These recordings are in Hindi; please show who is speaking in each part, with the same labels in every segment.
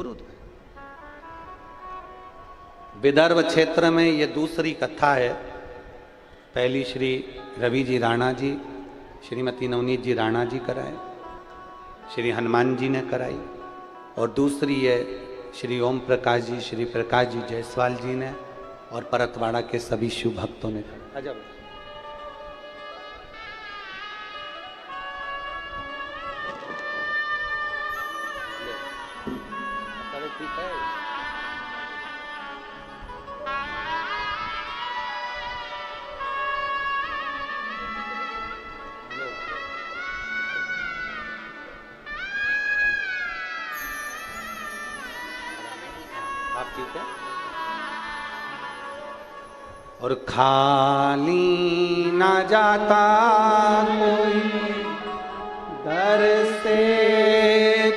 Speaker 1: पुरुष। विदर्भ क्षेत्र में ये दूसरी कथा है। पहली श्री रवि जी राणा जी, श्रीमती नवनीत जी राणा जी कराए, श्री हनुमान जी ने कराई, और दूसरी है श्री ओम प्रकाश जी, श्री प्रकाश जी जायसवाल जी ने, और परतवाड़ा के सभी शिव भक्तों ने कराई। अजब। ठीक है। आप ठीक है? और खाली ना जाता कोई दर से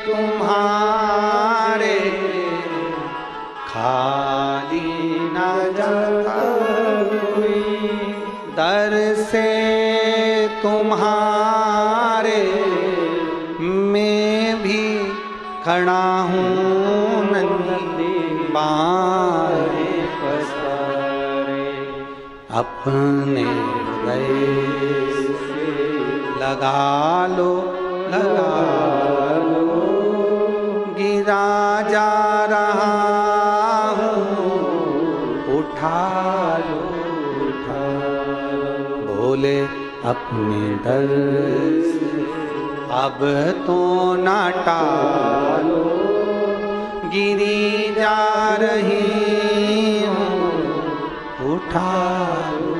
Speaker 1: तुम्हारे, खाली ना जाता कोई दर से तुम्हारे, मैं भी खड़ा हूँ नंदी बारे पसारे, अपने गए लगा लो गिरा जा रहा हूँ, उठा लो बोले अपने डर से अब तो ना टालो, गिरी जा रही हूँ, उठा लो।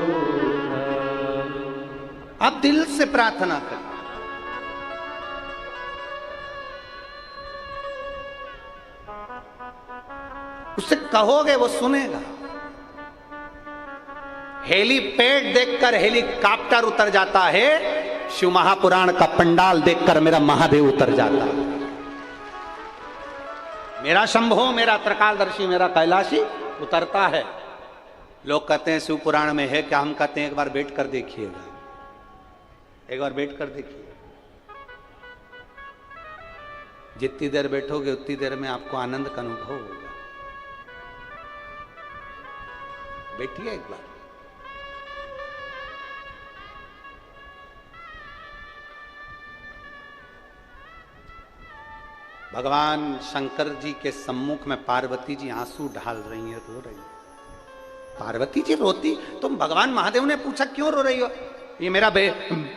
Speaker 1: अब दिल से प्रार्थना कर, उससे कहोगे वो सुनेगा। हेलीपैड देखकर हेलीकॉप्टर उतर जाता है, शिव महापुराण का पंडाल देखकर मेरा महादेव उतर जाता है। मेरा शंभो, मेरा त्रिकालदर्शी, मेरा कैलाशी उतरता है। लोग कहते हैं शिव पुराण में है क्या? हम कहते हैं एक बार बैठ कर देखिएगा, एक बार बैठ कर देखिए। जितनी देर बैठोगे उतनी देर में आपको आनंद का अनुभव होगा। बैठिए एक बार। भगवान शंकर जी के सम्मुख में पार्वती जी आंसू ढाल रही है, रो रही है। पार्वती जी रोती तो भगवान महादेव ने पूछा क्यों रो रही हो? ये मेरा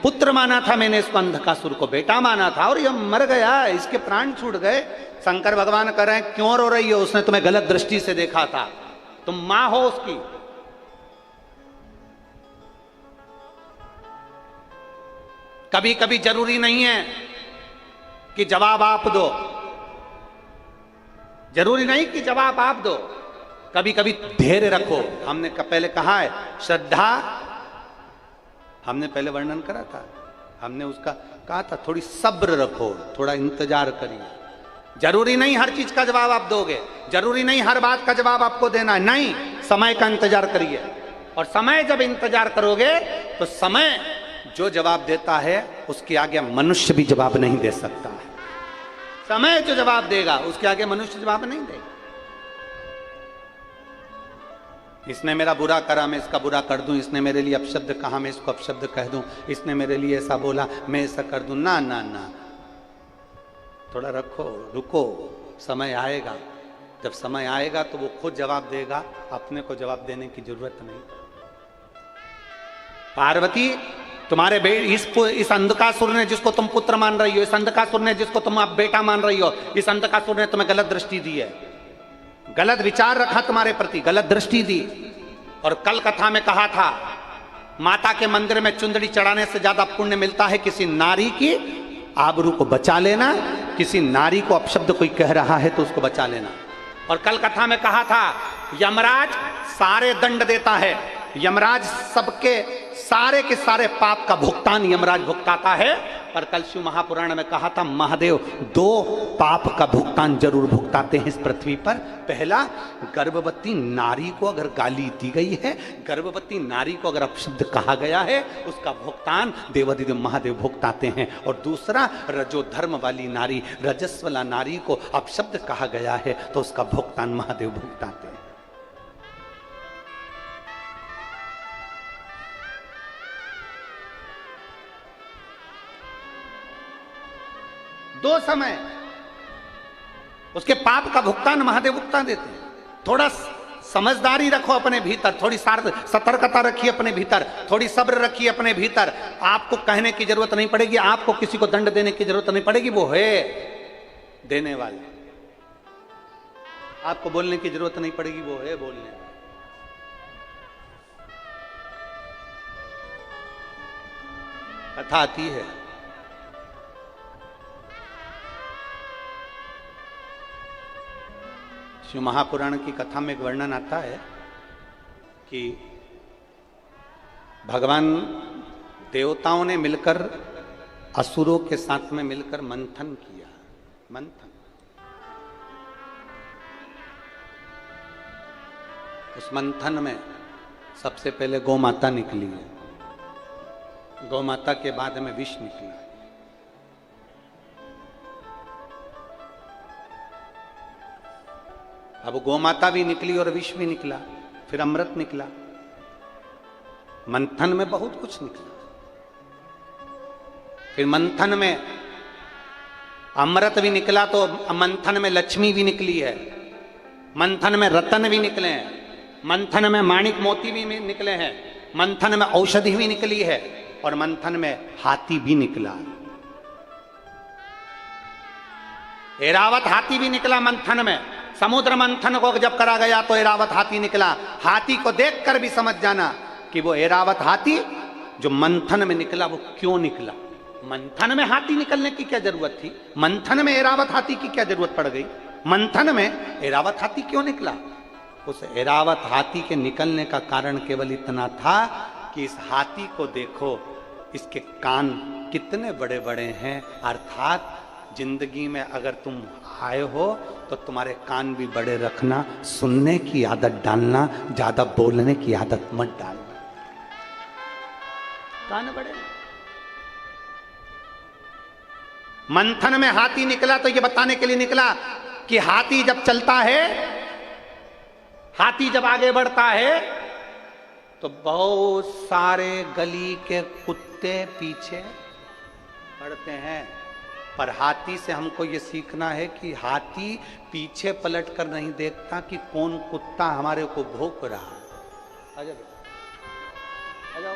Speaker 1: पुत्र माना था मैंने, इसको अंधकासुर को बेटा माना था और ये मर गया, इसके प्राण छूट गए। शंकर भगवान कह रहे हैं क्यों रो रही हो? उसने तुम्हें गलत दृष्टि से देखा था, तुम मां हो उसकी। कभी कभी जरूरी नहीं है कि जवाब आप दो, जरूरी नहीं कि जवाब आप दो। कभी कभी धैर्य रखो। हमने पहले कहा है श्रद्धा, हमने पहले वर्णन करा था, हमने उसका कहा था थोड़ी सब्र रखो, थोड़ा इंतजार करिए। जरूरी नहीं हर चीज का जवाब आप दोगे, जरूरी नहीं हर बात का जवाब आपको देना है, नहीं, समय का इंतजार करिए। और समय जब इंतजार करोगे तो समय जो जवाब देता है उसके आगे मनुष्य भी जवाब नहीं दे सकता है। समय जो जवाब देगा उसके आगे मनुष्य जवाब नहीं देगा। इसने मेरा बुरा करा, मैं इसका बुरा कर दूं, इसने मेरे लिए अपशब्द कहा, मैं इसको अपशब्द कह दूं, इसने मेरे लिए ऐसा बोला, मैं ऐसा कर दूं। ना ना ना, थोड़ा रखो, रुको, समय आएगा। जब समय आएगा तो वो खुद जवाब देगा, अपने को जवाब देने की जरूरत नहीं। पार्वती, तुम्हारे इस अंधकासुर ने जिसको तुम पुत्र मान रही हो, इस अंधकासुर ने जिसको तुम अब बेटा मान रही हो, इस अंधकासुर ने तुम्हें गलत दृष्टि दी है, गलत विचार रखा तुम्हारे प्रति, गलत दृष्टि दी। और कल कथा में कहा था माता के मंदिर में चुंदड़ी चढ़ाने से ज्यादा पुण्य मिलता है किसी नारी की आबरू को बचा लेना, किसी नारी को अपशब्द कोई कह रहा है तो उसको बचा लेना। और कल कथा में कहा था यमराज सारे दंड देता है, यमराज सबके सारे के सारे पाप का भुगतान यमराज भुगताता है। पर कल शिव महापुराण में कहा था महादेव दो पाप का भुगतान जरूर भुगताते हैं इस पृथ्वी पर। पहला, गर्भवती नारी को अगर गाली दी गई है, गर्भवती नारी को अगर अपशब्द कहा गया है, उसका भुगतान देवाधिदेव महादेव भुगताते हैं। और दूसरा, रजोधर्म वाली नारी, रजस्वला नारी को अपशब्द कहा गया है तो उसका भुगतान महादेव भुगताते हैं। दो समय उसके पाप का भुगतान महादेव भुगतान देते हैं। थोड़ा समझदारी रखो अपने भीतर, थोड़ी सतर्कता रखिए अपने भीतर, थोड़ी सब्र रखिए अपने भीतर। आपको कहने की जरूरत नहीं पड़ेगी, आपको किसी को दंड देने की जरूरत नहीं पड़ेगी, वो है देने वाला। आपको बोलने की जरूरत नहीं पड़ेगी, वो है बोलने वाला। कथा आती है, शिव महापुराण की कथा में एक वर्णन आता है कि भगवान देवताओं ने मिलकर असुरों के साथ में मिलकर मंथन किया। मंथन, उस मंथन में सबसे पहले गौ माता निकली है, गौ माता के बाद में विष निकला। अब गौ माता भी निकली और विष भी निकला, फिर अमृत निकला। मंथन में बहुत कुछ निकला। फिर मंथन में अमृत भी निकला तो मंथन में लक्ष्मी भी निकली है, मंथन में रतन भी निकले हैं, मंथन में माणिक मोती भी निकले हैं, मंथन में औषधि भी निकली है और मंथन में हाथी भी निकला। ऐरावत हाथी भी निकला मंथन में। समुद्र मंथन को जब करा गया तो ऐरावत हाथी निकला। हाथी को देखकर भी समझ जाना कि वो ऐरावत हाथी जो मंथन में निकला वो क्यों निकला। मंथन में हाथी निकलने की क्या जरूरत थी, मंथन में ऐरावत हाथी की क्या जरूरत पड़ गई, मंथन में ऐरावत हाथी क्यों निकला। उस ऐरावत हाथी के निकलने का कारण केवल इतना था कि इस हाथी को देखो, इसके कान कितने बड़े बड़े हैं, अर्थात जिंदगी में अगर तुम आए हो तो तुम्हारे कान भी बड़े रखना, सुनने की आदत डालना, ज्यादा बोलने की आदत मत डालना। कान बड़े। मंथन में हाथी निकला तो ये बताने के लिए निकला कि हाथी जब चलता है, हाथी जब आगे बढ़ता है तो बहुत सारे गली के कुत्ते पीछे बढ़ते हैं। पर हाथी से हमको ये सीखना है कि हाथी पीछे पलट कर नहीं देखता कि कौन कुत्ता हमारे को भौंक रहा है। आ जाओ, आ जाओ।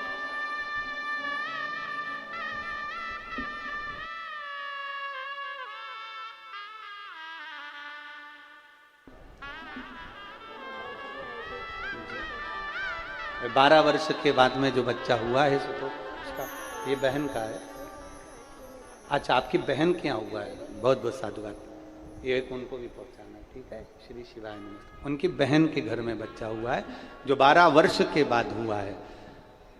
Speaker 1: बारह वर्ष के बाद में जो बच्चा हुआ है तो उसका, ये बहन का है। अच्छा, आपकी बहन क्या हुआ है, बहुत बहुत साधुवाद, ये एक उनको भी पहुंचाना, ठीक है। श्री शिवाय नमस्ते। उनकी बहन के घर में बच्चा हुआ है जो 12 वर्ष के बाद हुआ है।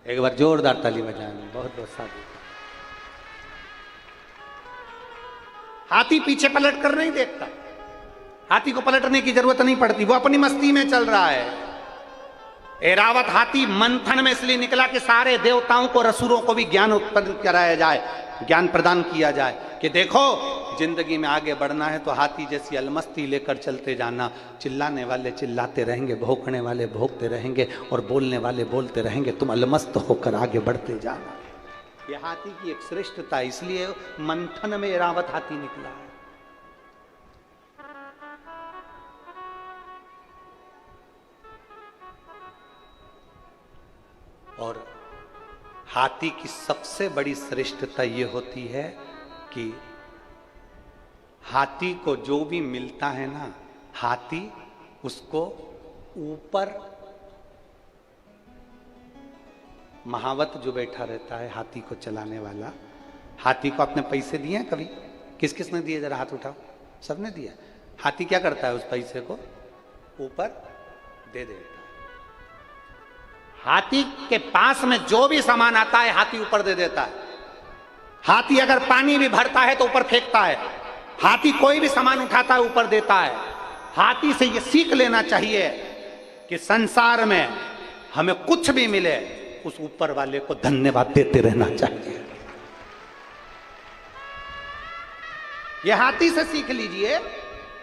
Speaker 1: एक बार जोरदार ताली बजाएं, बहुत बहुत साधुवाद। हाथी पीछे पलट कर नहीं देखता, हाथी को पलटने की जरूरत नहीं पड़ती, वो अपनी मस्ती में चल रहा है। ऐरावत हाथी मंथन में इसलिए निकला कि सारे देवताओं को, रसूरों को भी ज्ञान उत्पन्न कराया जाए, ज्ञान प्रदान किया जाए कि देखो जिंदगी में आगे बढ़ना है तो हाथी जैसी अलमस्ती लेकर चलते जाना। चिल्लाने वाले चिल्लाते रहेंगे, भौंकने वाले भौंकते रहेंगे और बोलने वाले बोलते रहेंगे, तुम अलमस्त होकर आगे बढ़ते जाना। यह हाथी की एक श्रेष्ठता, इसलिए मंथन में ऐरावत हाथी निकला है। और हाथी की सबसे बड़ी श्रेष्ठता ये होती है कि हाथी को जो भी मिलता है ना, हाथी उसको ऊपर, महावत जो बैठा रहता है हाथी को चलाने वाला, हाथी को आपने पैसे दिए हैं कभी? किस किस ने दिए, जरा हाथ उठाओ। सबने दिया। हाथी क्या करता है, उस पैसे को ऊपर दे देता है। हाथी के पास में जो भी सामान आता है हाथी ऊपर दे देता है। हाथी अगर पानी भी भरता है तो ऊपर फेंकता है, हाथी कोई भी सामान उठाता है ऊपर देता है। हाथी से ये सीख लेना चाहिए कि संसार में हमें कुछ भी मिले उस ऊपर वाले को धन्यवाद देते रहना चाहिए। ये हाथी से सीख लीजिए।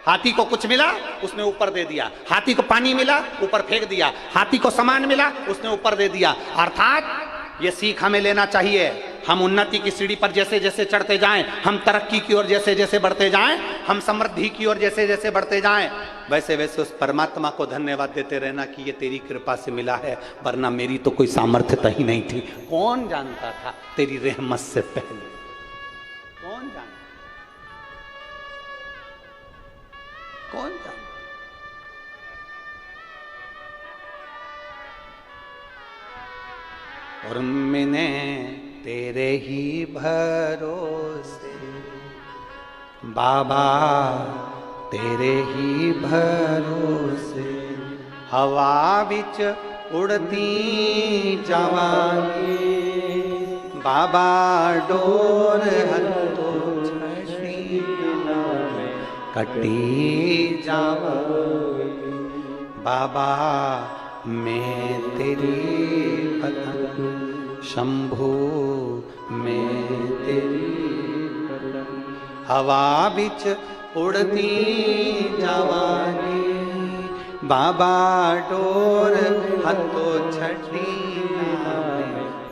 Speaker 1: हाथी को कुछ मिला उसने ऊपर दे दिया, हाथी को पानी मिला ऊपर फेंक दिया, हाथी को सामान मिला उसने ऊपर दे दिया। अर्थात ये सीख हमें लेना चाहिए। हम उन्नति की सीढ़ी पर जैसे जैसे चढ़ते जाएं, हम तरक्की की ओर जैसे जैसे बढ़ते जाएं, हम समृद्धि की ओर जैसे जैसे बढ़ते जाएं, वैसे वैसे उस परमात्मा को धन्यवाद देते रहना कि ये तेरी कृपा से मिला है, वरना मेरी तो कोई सामर्थ्यता ही नहीं थी। कौन जानता था तेरी रहमत से पहले? कौन जानता? कौन जानता? और मैंने तेरे ही भरोसे बाबा, तेरे ही भरोसे हवा बिच उड़ती जावांगी बाबा, डोर हथों छड़ी कटी जावांगी बाबा, मैं तेरी पतंग शंभू, मैं तेरी पतंग हवा बिच उड़ती जावानी बाबा, डोर हथों छड़ी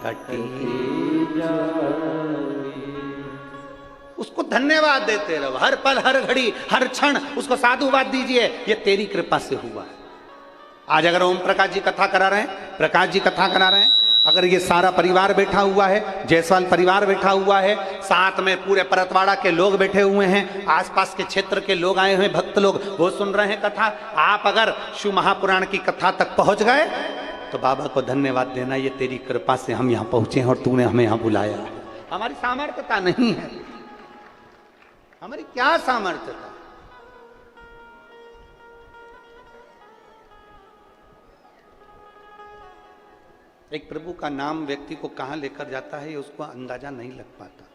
Speaker 1: कटी जावानी। उसको धन्यवाद देते रहो हर पल हर घड़ी हर क्षण, उसको साधुवाद दीजिए, ये तेरी कृपा से हुआ है। आज अगर ओम प्रकाश जी कथा करा रहे हैं, प्रकाश जी कथा करा रहे हैं, अगर ये सारा परिवार बैठा हुआ है, जायसवाल परिवार बैठा हुआ है, साथ में पूरे परतवाड़ा के लोग बैठे हुए हैं, आसपास के क्षेत्र के लोग आए हुए भक्त लोग, वो सुन रहे हैं कथा, आप अगर शिव महापुराण की कथा तक पहुंच गए तो बाबा को धन्यवाद देना, ये तेरी कृपा से हम यहाँ पहुंचे हैं और तूने हमें यहाँ बुलाया है। हमारी सामर्थ्यता नहीं है, हमारी क्या सामर्थ्यता? एक प्रभु का नाम व्यक्ति को कहां लेकर जाता है ये उसको अंदाजा नहीं लग पाता।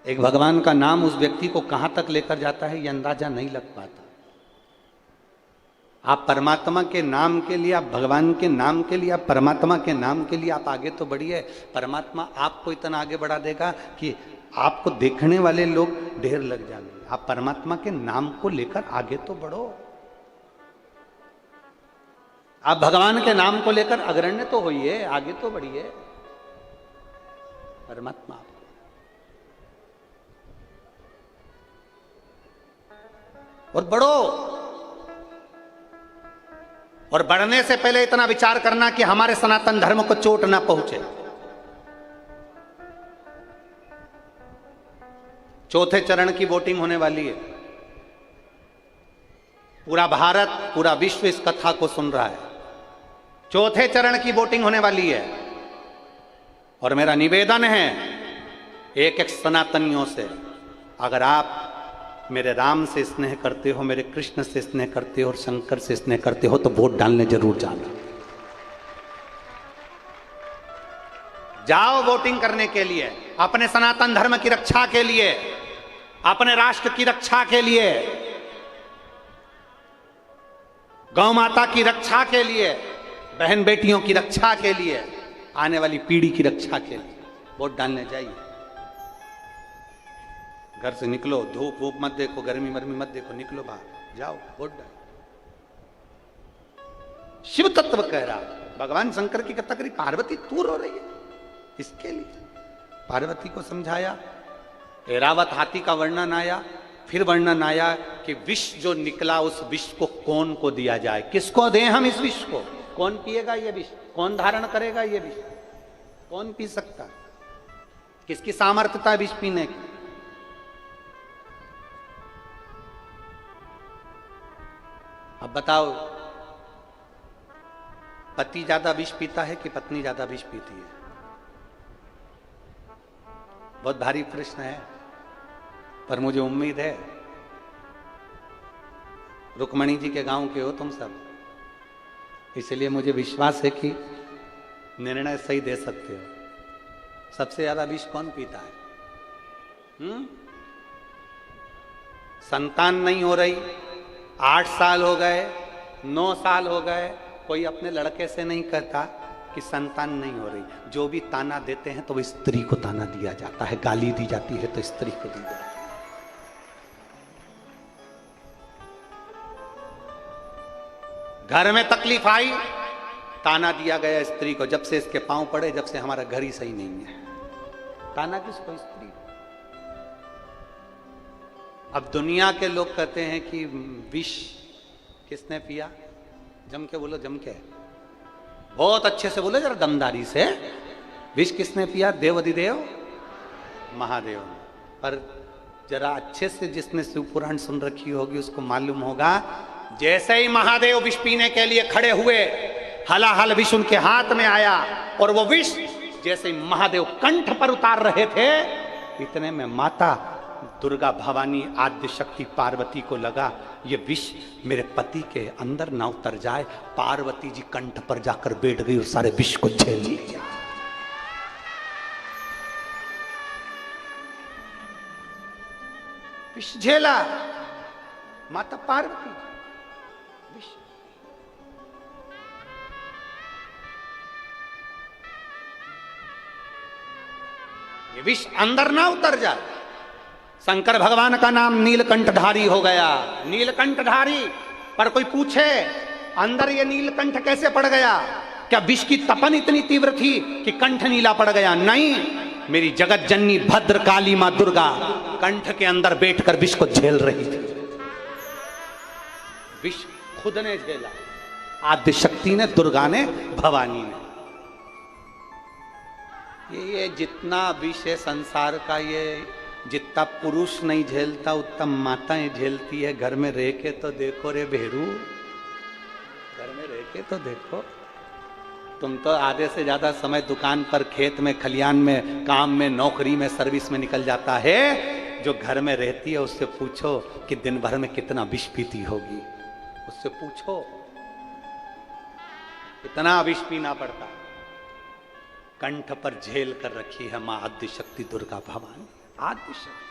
Speaker 1: एक भगवान का नाम उस व्यक्ति को कहां तक लेकर जाता है ये अंदाजा नहीं लग पाता। आप परमात्मा के नाम के लिए, आप भगवान के नाम के लिए, आप परमात्मा के नाम के लिए आप आगे तो बढ़िए, परमात्मा आपको इतना आगे बढ़ा देगा कि आपको देखने वाले लोग ढेर लग जाएंगे। आप परमात्मा के नाम को लेकर आगे तो बढ़ो, आप भगवान के नाम को लेकर अग्रण्य तो होइए, आगे तो बढ़िए। परमात्मा और बढ़ो, और बढ़ने से पहले इतना विचार करना कि हमारे सनातन धर्म को चोट ना पहुंचे। चौथे चरण की वोटिंग होने वाली है, पूरा भारत पूरा विश्व इस कथा को सुन रहा है। चौथे चरण की वोटिंग होने वाली है और मेरा निवेदन है एक एक सनातनियों से, अगर आप मेरे राम से स्नेह करते हो, मेरे कृष्ण से स्नेह करते हो और शंकर से स्नेह करते हो तो वोट डालने जरूर जाना। जाओ वोटिंग करने के लिए, अपने सनातन धर्म की रक्षा के लिए, अपने राष्ट्र की रक्षा के लिए, गौ माता की रक्षा के लिए, बहन बेटियों की रक्षा के लिए, आने वाली पीढ़ी की रक्षा के लिए वोट डालने जाइए। घर से निकलो, धूप वूप मत देखो, गर्मी मर्मी मत देखो, निकलो बाहर, जाओ वोट डालो। शिव तत्व कह रहा, भगवान शंकर की कथा करी, पार्वती तू रो रही है इसके लिए। पार्वती को समझाया, ऐरावत हाथी का वर्णन आया, फिर वर्णन आया कि विष जो निकला उस विष को कौन को दिया जाए, किसको दें हम इस विष को, कौन पिएगा ये विष, कौन धारण करेगा ये विष, कौन पी सकता, किसकी सामर्थ्यता है विष पीने की। अब बताओ, पति ज्यादा विष पीता है कि पत्नी ज्यादा विष पीती है? बहुत भारी प्रश्न है, पर मुझे उम्मीद है रुक्मणी जी के गांव के हो तुम सब, इसलिए मुझे विश्वास है कि निर्णय सही दे सकते हो। सबसे ज्यादा विष कौन पीता है? संतान नहीं हो रही, 8 साल हो गए, 9 साल हो गए, कोई अपने लड़के से नहीं कहता कि संतान नहीं हो रही। जो भी ताना देते हैं तो वो स्त्री को ताना दिया जाता है, गाली दी जाती है तो स्त्री को दी जाती है। घर में तकलीफ आई, ताना दिया गया स्त्री को, जब से इसके पांव पड़े, जब से हमारा घर ही सही नहीं है। ताना किसको? स्त्री। अब दुनिया के लोग कहते हैं कि विष किसने पिया? जम के बोलो, जम के, बहुत अच्छे से बोलो, जरा दमदारी से। विष किसने पिया? देवाधिदेव महादेव ने। पर जरा अच्छे से जिसने शिव पुराण सुन रखी होगी उसको मालूम होगा, जैसे ही महादेव विष पीने के लिए खड़े हुए, हलाहल विष उनके हाथ में आया, और वो विष जैसे ही महादेव कंठ पर उतार रहे थे, इतने में माता दुर्गा भवानी आद्य शक्ति पार्वती को लगा ये विष मेरे पति के अंदर ना उतर जाए। पार्वती जी कंठ पर जाकर बैठ गई और सारे विष को झेल लिया। विष झेला माता पार्वती। विष ये विष अंदर ना उतर जाए। शंकर भगवान का नाम नीलकंठधारी हो गया। नीलकंठधारी। पर कोई पूछे अंदर ये नीलकंठ कैसे पड़ गया? क्या विष की तपन इतनी तीव्र थी कि कंठ नीला पड़ गया? नहीं, मेरी जगत जननी भद्र काली मां दुर्गा कंठ के अंदर बैठकर विष को झेल रही थी। विष खुद ने झेला, आद्य शक्ति ने, दुर्गा ने, भवानी ने। ये जितना विष है संसार का, ये जितना पुरुष नहीं झेलता उतना माताएं झेलती है। घर में रह के तो देखो रे भेड़ू, घर में रह के तो देखो। तुम तो आधे से ज्यादा समय दुकान पर, खेत में, खलियान में, काम में, नौकरी में, सर्विस में निकल जाता है। जो घर में रहती है उससे पूछो कि दिन भर में कितना विष पीती होगी। उससे पूछो कितना विष पीना पड़ता। कंठ पर झेल कर रखी है मां आद्य शक्ति दुर्गा भवानी। आद्य शक्ति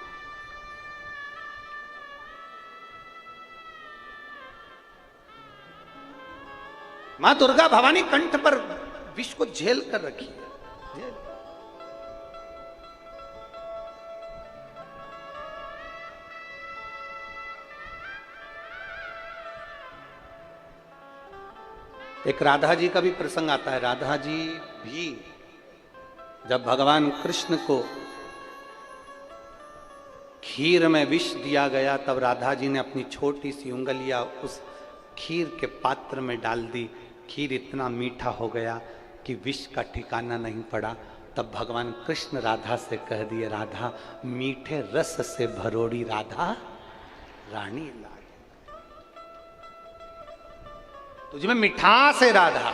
Speaker 1: मां दुर्गा भवानी कंठ पर विष को झेल कर रखी है। एक राधा जी का भी प्रसंग आता है। राधा जी भी जब भगवान कृष्ण को खीर में विष दिया गया, तब राधा जी ने अपनी छोटी सी उंगलियां उस खीर के पात्र में डाल दी। खीर इतना मीठा हो गया कि विष का ठिकाना नहीं पड़ा। तब भगवान कृष्ण राधा से कह दिए, राधा मीठे रस से भरोड़ी राधा रानी लागे। तुझमें मिठास है राधा।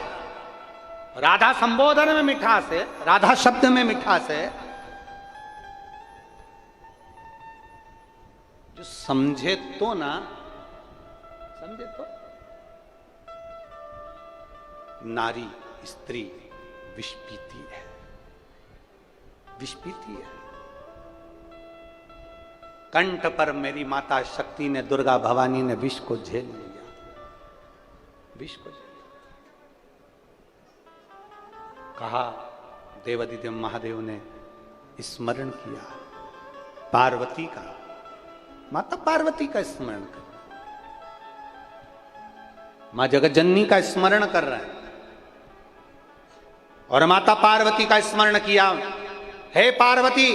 Speaker 1: राधा संबोधन में मिठास है, राधा शब्द में मिठास है। जो समझे तो ना, समझे तो। नारी स्त्री विष पीती है, विष पीती है। कंठ पर मेरी माता शक्ति ने, दुर्गा भवानी ने विष को झेल लिया, विष को झेल। कहा देवाधिदेव महादेव ने स्मरण किया पार्वती का, माता पार्वती का स्मरण कर, मां जगतजननी का स्मरण कर रहे हैं और माता पार्वती का स्मरण किया। हे पार्वती,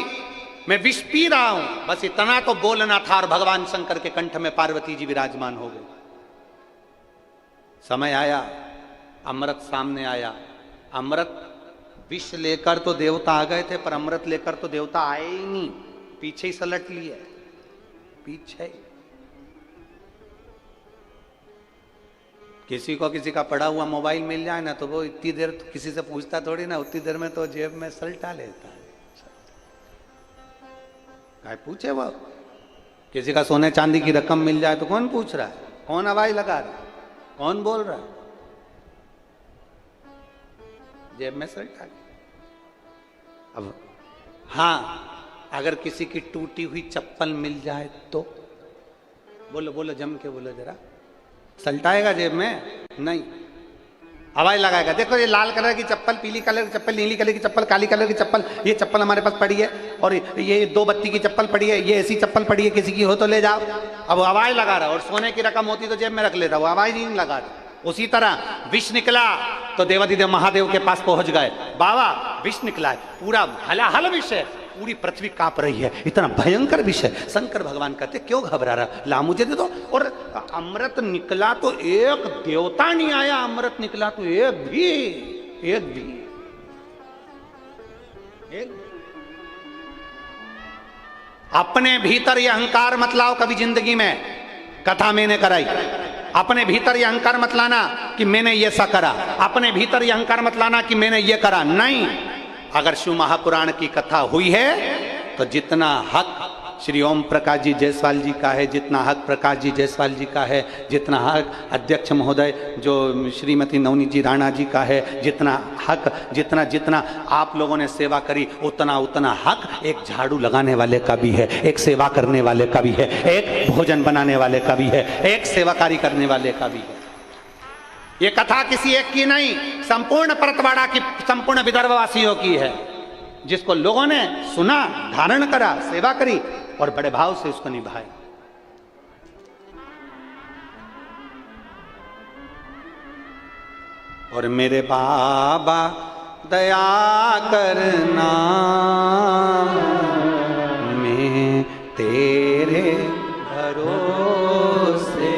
Speaker 1: मैं विष पी रहा हूं, बस इतना तो बोलना था और भगवान शंकर के कंठ में पार्वती जी विराजमान हो गए। समय आया, अमृत सामने आया। अमृत विष लेकर तो देवता आ गए थे, पर अमृत लेकर तो देवता आए ही नहीं, पीछे ही सलट लिए, पीछे। किसी को किसी का पड़ा हुआ मोबाइल मिल जाए ना, तो वो इतनी देर तो किसी से पूछता थोड़ी ना, उतनी देर में तो जेब में सलटा लेता है। क्या पूछे वो? किसी का सोने चांदी की रकम मिल जाए तो कौन पूछ रहा है, कौन आवाज लगा रहा है, कौन बोल रहा है? जेब में सलटा। अब हाँ, अगर किसी की टूटी हुई चप्पल मिल जाए तो बोलो बोलो, जम के बोलो जरा। सल्टाएगा जेब में? नहीं, आवाज लगाएगा। देखो ये लाल कलर की चप्पल, पीली कलर की चप्पल, नीली कलर की चप्पल, काली कलर की चप्पल, ये चप्पल हमारे पास पड़ी है, और ये 2 बत्ती की चप्पल पड़ी है, ये ऐसी चप्पल पड़ी है, किसी की हो तो ले जाओ। अब वो आवाज लगा रहा, और सोने की रकम होती तो जेब में रख लेता, वो आवाज ही नहीं लगा रहा। उसी तरह विष निकला तो देवाधिदेव महादेव के पास पहुंच गए, बाबा विष निकला है, पूरा हलाहल विष है, पूरी पृथ्वी कांप रही है, इतना भयंकर विष है। शंकर भगवान कहते क्यों घबरा रहा, ला मुझे दे दो। और अमृत निकला तो एक देवता नहीं आया, अमृत निकला तो एक भी अपने भीतर ये अहंकार मत लाओ कभी जिंदगी में। कथा मैंने कराई, अपने भीतर ये अहंकार मत लाना कि मैंने ये सा करा, अपने भीतर ये अहंकार मत लाना कि मैंने ये करा। नहीं, अगर शिव महापुराण की कथा हुई है तो जितना हक श्री ओम प्रकाश जी जायसवाल जी का है, जितना हक प्रकाश जी जायसवाल जी का है, जितना हक अध्यक्ष महोदय जो श्रीमती नवनीत जी राणा जी का है, जितना हक, जितना आप लोगों ने सेवा करी, उतना हक एक झाड़ू लगाने वाले का भी है, एक सेवा करने वाले का भी है, एक भोजन बनाने वाले का भी है, एक सेवाकारी करने वाले का भी है। ये कथा किसी एक की नहीं, संपूर्ण परतवाड़ा की, संपूर्ण विदर्भवासियों की है, जिसको लोगों ने सुना, धारण करा, सेवा करी और बड़े भाव से उसको निभाए। और मेरे बाबा दया करना, मैं तेरे भरोसे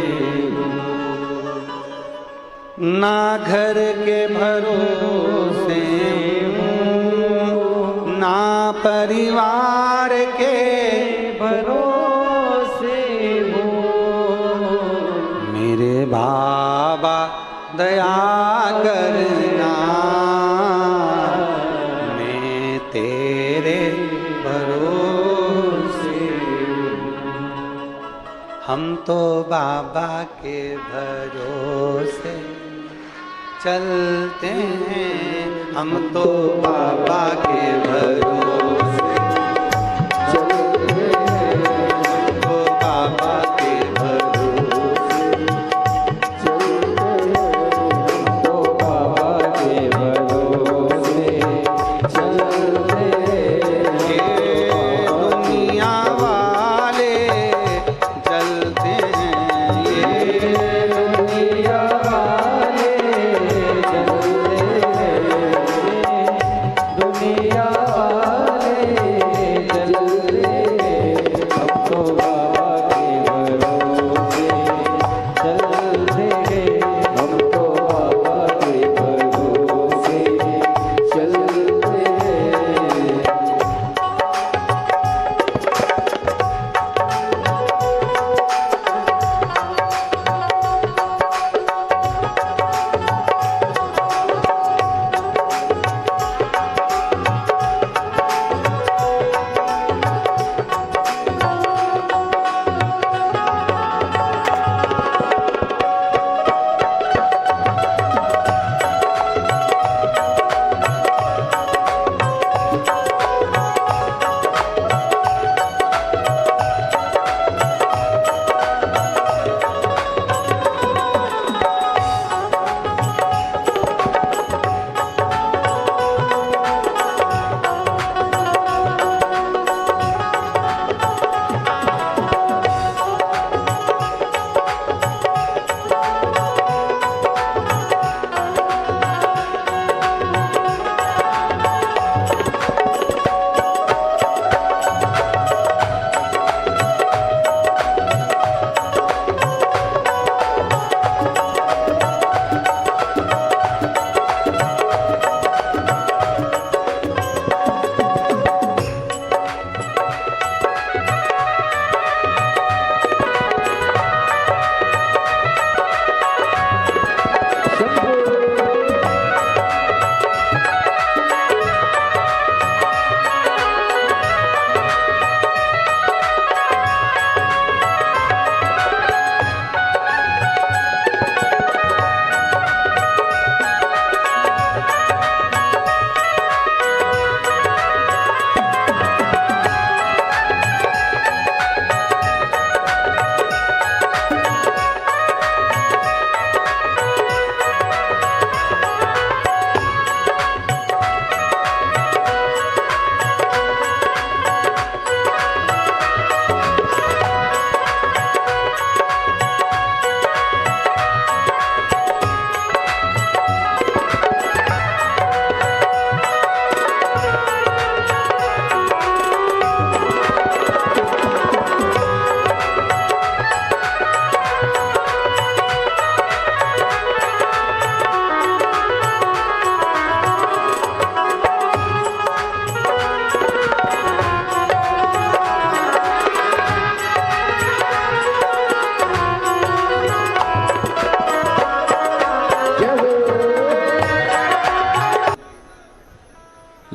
Speaker 1: ना घर के भरोसे ना परिवार के भरोसे हो, मेरे बाबा दया करना, मैं तेरे भरोसे। हम तो बाबा के भरोसे चलते हैं, हम तो बाबा के भरोसे चलते हैं, हमको बाबा के भरोसे चलते हैं, हमको बाबा के भरोसे चलते हैं। ये दुनिया वाले चलते हैं, ये दुनिया वाले चलते हैं, दुनिया वाले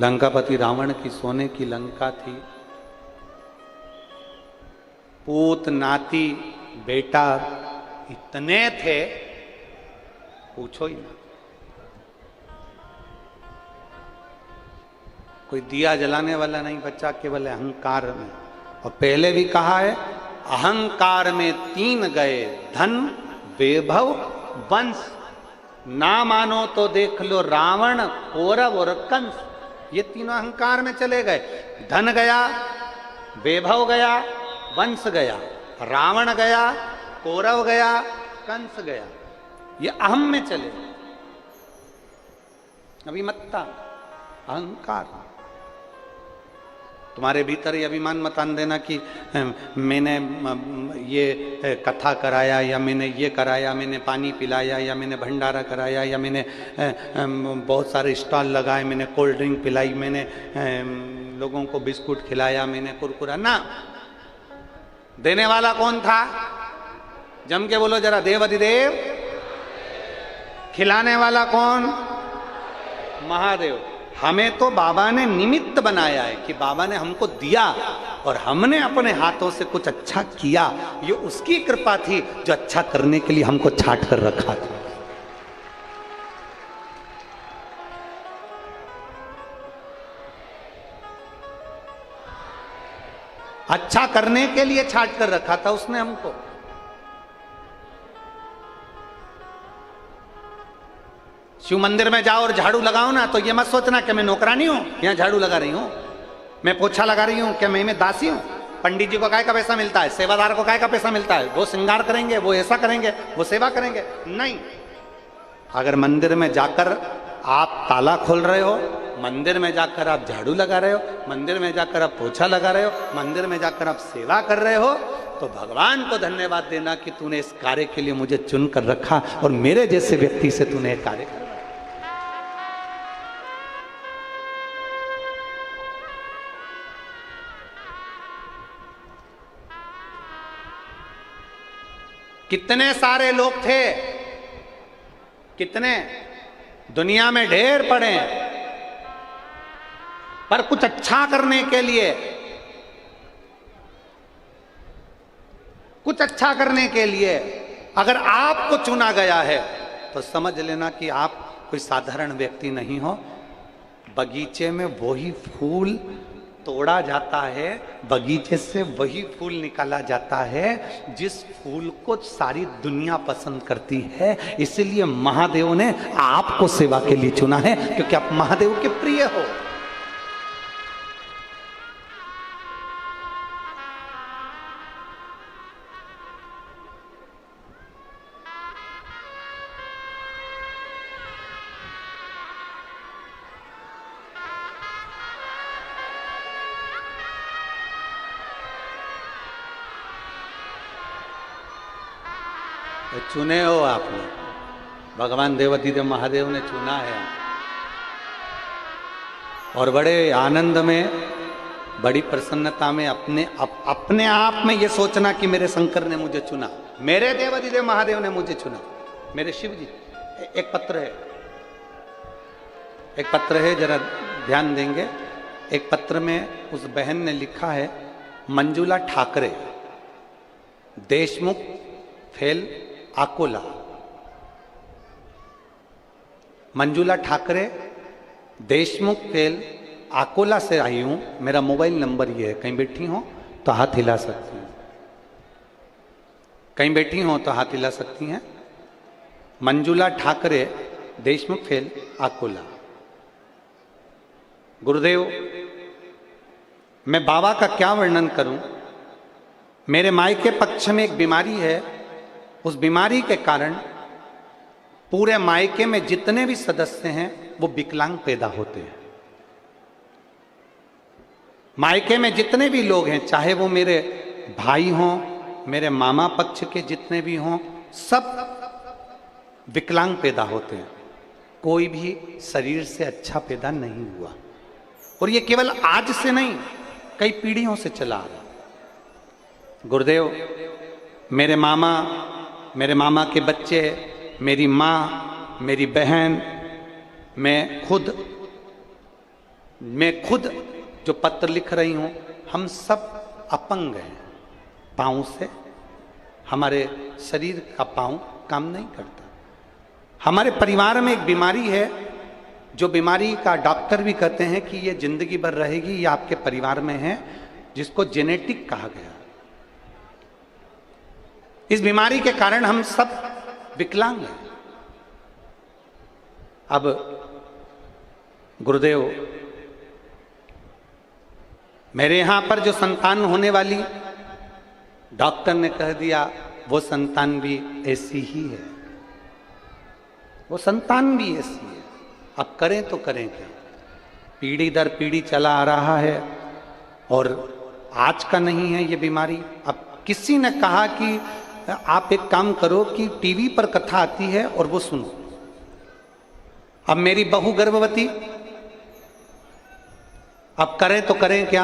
Speaker 1: लंकापति रावण की सोने की लंका थी। पूत नाती बेटा इतने थे, पूछो ही ना। कोई दिया जलाने वाला नहीं बच्चा, केवल अहंकार में। और पहले भी कहा है, अहंकार में 3 गए, धन वैभव वंश। ना मानो तो देख लो रावण, कौरव और कंस, ये तीनों अहंकार में चले गए। धन गया, वैभव गया, वंश गया, रावण गया, कौरव गया, कंस गया। ये अहम में चले गए। अभिमत्ता, अहंकार। तुम्हारे भीतर ये अभिमान मत आन देना कि मैंने ये कथा कराया, या मैंने ये कराया, मैंने पानी पिलाया, या मैंने भंडारा कराया, या मैंने बहुत सारे स्टॉल लगाए, मैंने कोल्ड ड्रिंक पिलाई, मैंने लोगों को बिस्कुट खिलाया, मैंने कुरकुरा। ना, देने वाला कौन था? जम के बोलो जरा, देव अधिदेव। खिलाने वाला कौन? महादेव। हमें तो बाबा ने निमित्त बनाया है कि बाबा ने हमको दिया और हमने अपने हाथों से कुछ अच्छा किया। ये उसकी कृपा थी जो अच्छा करने के लिए हमको छाट कर रखा था। अच्छा करने के लिए छाट कर रखा था उसने हमको। शिव मंदिर में जाओ और झाड़ू लगाओ ना, तो ये मत सोचना कि मैं नौकरानी हूं, यहां झाड़ू लगा रही हूं, मैं पोछा लगा रही हूं, क्या मैं दासी हूं। पंडित जी को काय का पैसा मिलता है, सेवादार को काय का पैसा मिलता है, वो श्रृंगार करेंगे, वो ऐसा करेंगे, वो सेवा करेंगे। नहीं, अगर मंदिर में जाकर आप ताला खोल रहे हो, मंदिर में जाकर आप झाड़ू लगा रहे हो, मंदिर में जाकर आप पोछा लगा रहे हो, मंदिर में जाकर आप सेवा कर रहे हो, तो भगवान को धन्यवाद देना कि तूने इस कार्य के लिए मुझे चुन कर रखा और मेरे जैसे व्यक्ति से तूने यह कार्य करवाया। कितने सारे लोग थे, कितने दुनिया में ढेर पड़े, पर कुछ अच्छा करने के लिए, कुछ अच्छा करने के लिए अगर आपको चुना गया है तो समझ लेना कि आप कोई साधारण व्यक्ति नहीं हो। बगीचे में वही फूल तोड़ा जाता है, बगीचे से वही फूल निकाला जाता है जिस फूल को सारी दुनिया पसंद करती है। इसलिए महादेव ने आपको सेवा के लिए चुना है, क्योंकि आप महादेव के प्रिय हो। चुने हो आपने, भगवान देवाधिदेव महादेव ने चुना है। और बड़े आनंद में, बड़ी प्रसन्नता में अपने आप में ये सोचना कि मेरे शंकर ने मुझे चुना, मेरे देवाधिदेव महादेव ने मुझे चुना, मेरे शिव जी। एक पत्र है, जरा ध्यान देंगे। एक पत्र में उस बहन ने लिखा है, मंजुला ठाकरे, देशमुख फेल अकोला। मंजुला ठाकरे, देशमुख फेल अकोला से आई हूं, मेरा मोबाइल नंबर ये है, कहीं बैठी हो तो हाथ हिला सकती हैं, कहीं बैठी हो तो हाथ हिला सकती हैं। मंजुला ठाकरे, देशमुख फेल अकोला। गुरुदेव, मैं बाबा का क्या वर्णन करूं। मेरे मायके पक्ष में एक बीमारी है, उस बीमारी के कारण पूरे मायके में जितने भी सदस्य हैं वो विकलांग पैदा होते हैं। मायके में जितने भी लोग हैं, चाहे वो मेरे भाई हों, मेरे मामा पक्ष के जितने भी हों, सब विकलांग पैदा होते हैं। कोई भी शरीर से अच्छा पैदा नहीं हुआ। और ये केवल आज से नहीं, कई पीढ़ियों से चला आ रहा। गुरुदेव, मेरे मामा के बच्चे, मेरी माँ, मेरी बहन, मैं खुद मैं खुद जो पत्र लिख रही हूं, हम सब अपंग हैं पांव से। हमारे शरीर का पांव काम नहीं करता। हमारे परिवार में एक बीमारी है, जो बीमारी का डॉक्टर भी कहते हैं कि ये जिंदगी भर रहेगी, ये आपके परिवार में है, जिसको जेनेटिक कहा गया। इस बीमारी के कारण हम सब विकलांग हैं। अब गुरुदेव, मेरे यहां पर जो संतान होने वाली, डॉक्टर ने कह दिया वो संतान भी ऐसी ही है, वो संतान भी ऐसी है। अब करें तो करें क्या? पीढ़ी दर पीढ़ी चला आ रहा है और आज का नहीं है ये बीमारी। अब किसी ने कहा कि आप एक काम करो कि टीवी पर कथा आती है और वो सुनो। अब मेरी बहू गर्भवती, अब करें तो करें क्या?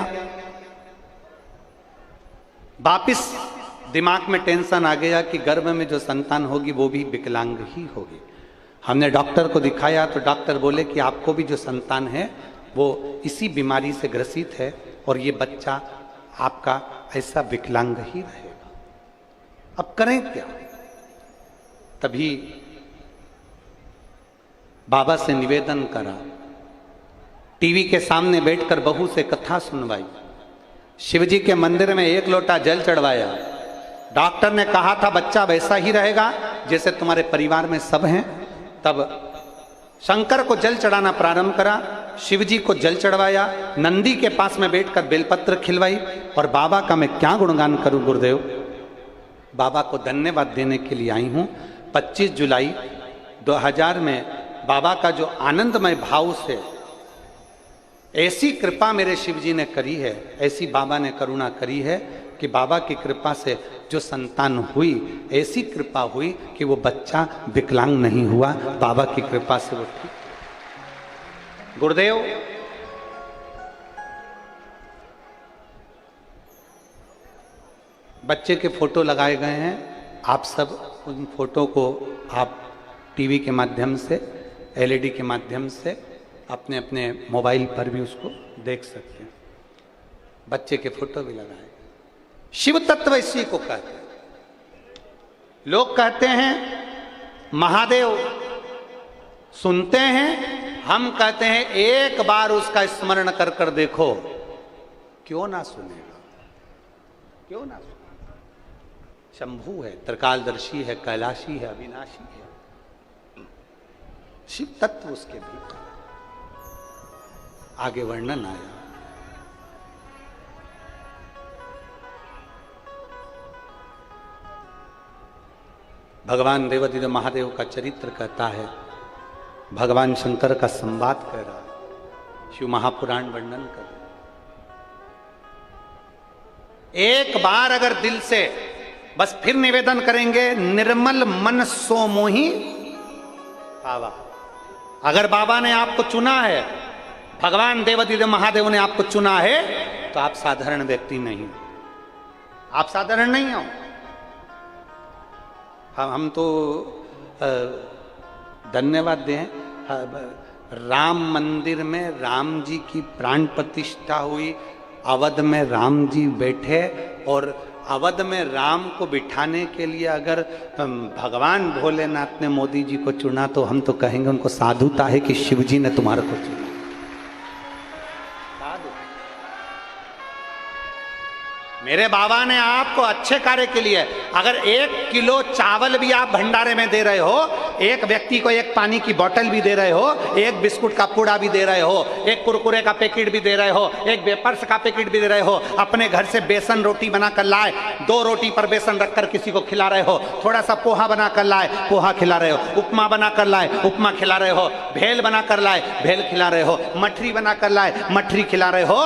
Speaker 1: वापिस दिमाग में टेंशन आ गया कि गर्भ में जो संतान होगी वो भी विकलांग ही होगी। हमने डॉक्टर को दिखाया तो डॉक्टर बोले कि आपको भी जो संतान है वो इसी बीमारी से ग्रसित है और ये बच्चा आपका ऐसा विकलांग ही रहेगा। अब करें क्या? तभी बाबा से निवेदन करा, टीवी के सामने बैठकर बहू से कथा सुनवाई, शिवजी के मंदिर में 1 लोटा जल चढ़वाया। डॉक्टर ने कहा था बच्चा वैसा ही रहेगा जैसे तुम्हारे परिवार में सब हैं। तब शंकर को जल चढ़ाना प्रारंभ करा, शिवजी को जल चढ़वाया, नंदी के पास में बैठकर बेलपत्र खिलवाई। और बाबा का मैं क्या गुणगान करूं गुरुदेव, बाबा को धन्यवाद देने के लिए आई हूं। 25 जुलाई 2000 में बाबा का जो आनंदमय भाव से ऐसी कृपा मेरे शिवजी ने करी है, ऐसी बाबा ने करुणा करी है कि बाबा की कृपा से जो संतान हुई, ऐसी कृपा हुई कि वो बच्चा विकलांग नहीं हुआ। बाबा की कृपा से वो ठीक। गुरुदेव, बच्चे के फोटो लगाए गए हैं। आप सब उन फोटो को आप टीवी के माध्यम से, एलईडी के माध्यम से अपने अपने मोबाइल पर भी उसको देख सकते हैं। बच्चे के फोटो भी लगाए। शिव तत्व इसी को कहते हैं। लोग कहते हैं महादेव सुनते हैं, हम कहते हैं एक बार उसका स्मरण कर कर देखो। क्यों ना सुनेगा, क्यों ना सुनेगा? शंभू है, त्रिकालदर्शी है, कैलाशी है, अविनाशी है। शिव तत्व उसके भीतर आगे वर्णन आया। भगवान देवादिदेव महादेव का चरित्र कहता है, भगवान शंकर का संवाद कह रहा, शिव महापुराण वर्णन कर रहा। एक बार अगर दिल से बस फिर निवेदन करेंगे, निर्मल मन सो मोहि पावा। अगर बाबा ने आपको चुना है, भगवान देवादिदेव महादेव ने आपको चुना है, तो आप साधारण व्यक्ति नहीं, आप साधारण नहीं हो। हम तो धन्यवाद दें, राम मंदिर में राम जी की प्राण प्रतिष्ठा हुई, अवध में राम जी बैठे, और अवध में राम को बिठाने के लिए अगर भगवान भोलेनाथ ने मोदी जी को चुना, तो हम तो कहेंगे उनको साधुता है कि शिव जी ने तुम्हारे को चुना। मेरे बाबा ने आपको अच्छे कार्य के लिए, अगर 1 किलो चावल भी आप भंडारे में दे रहे हो, एक व्यक्ति को एक पानी की बोतल भी दे रहे हो, एक बिस्कुट का पूड़ा भी दे रहे हो, एक कुरकुरे का पैकेट भी दे रहे हो, एक वेपर्स का पैकेट भी दे रहे हो, अपने घर से बेसन रोटी बनाकर लाए, 2 रोटी पर बेसन रखकर किसी को खिला रहे हो, थोड़ा सा पोहा बनाकर लाए, पोहा खिला रहे हो, उपमा बनाकर लाए, उपमा खिला रहे हो, भेल बनाकर लाए, भेल खिला रहे हो, मठरी बनाकर लाए, मठरी खिला रहे हो।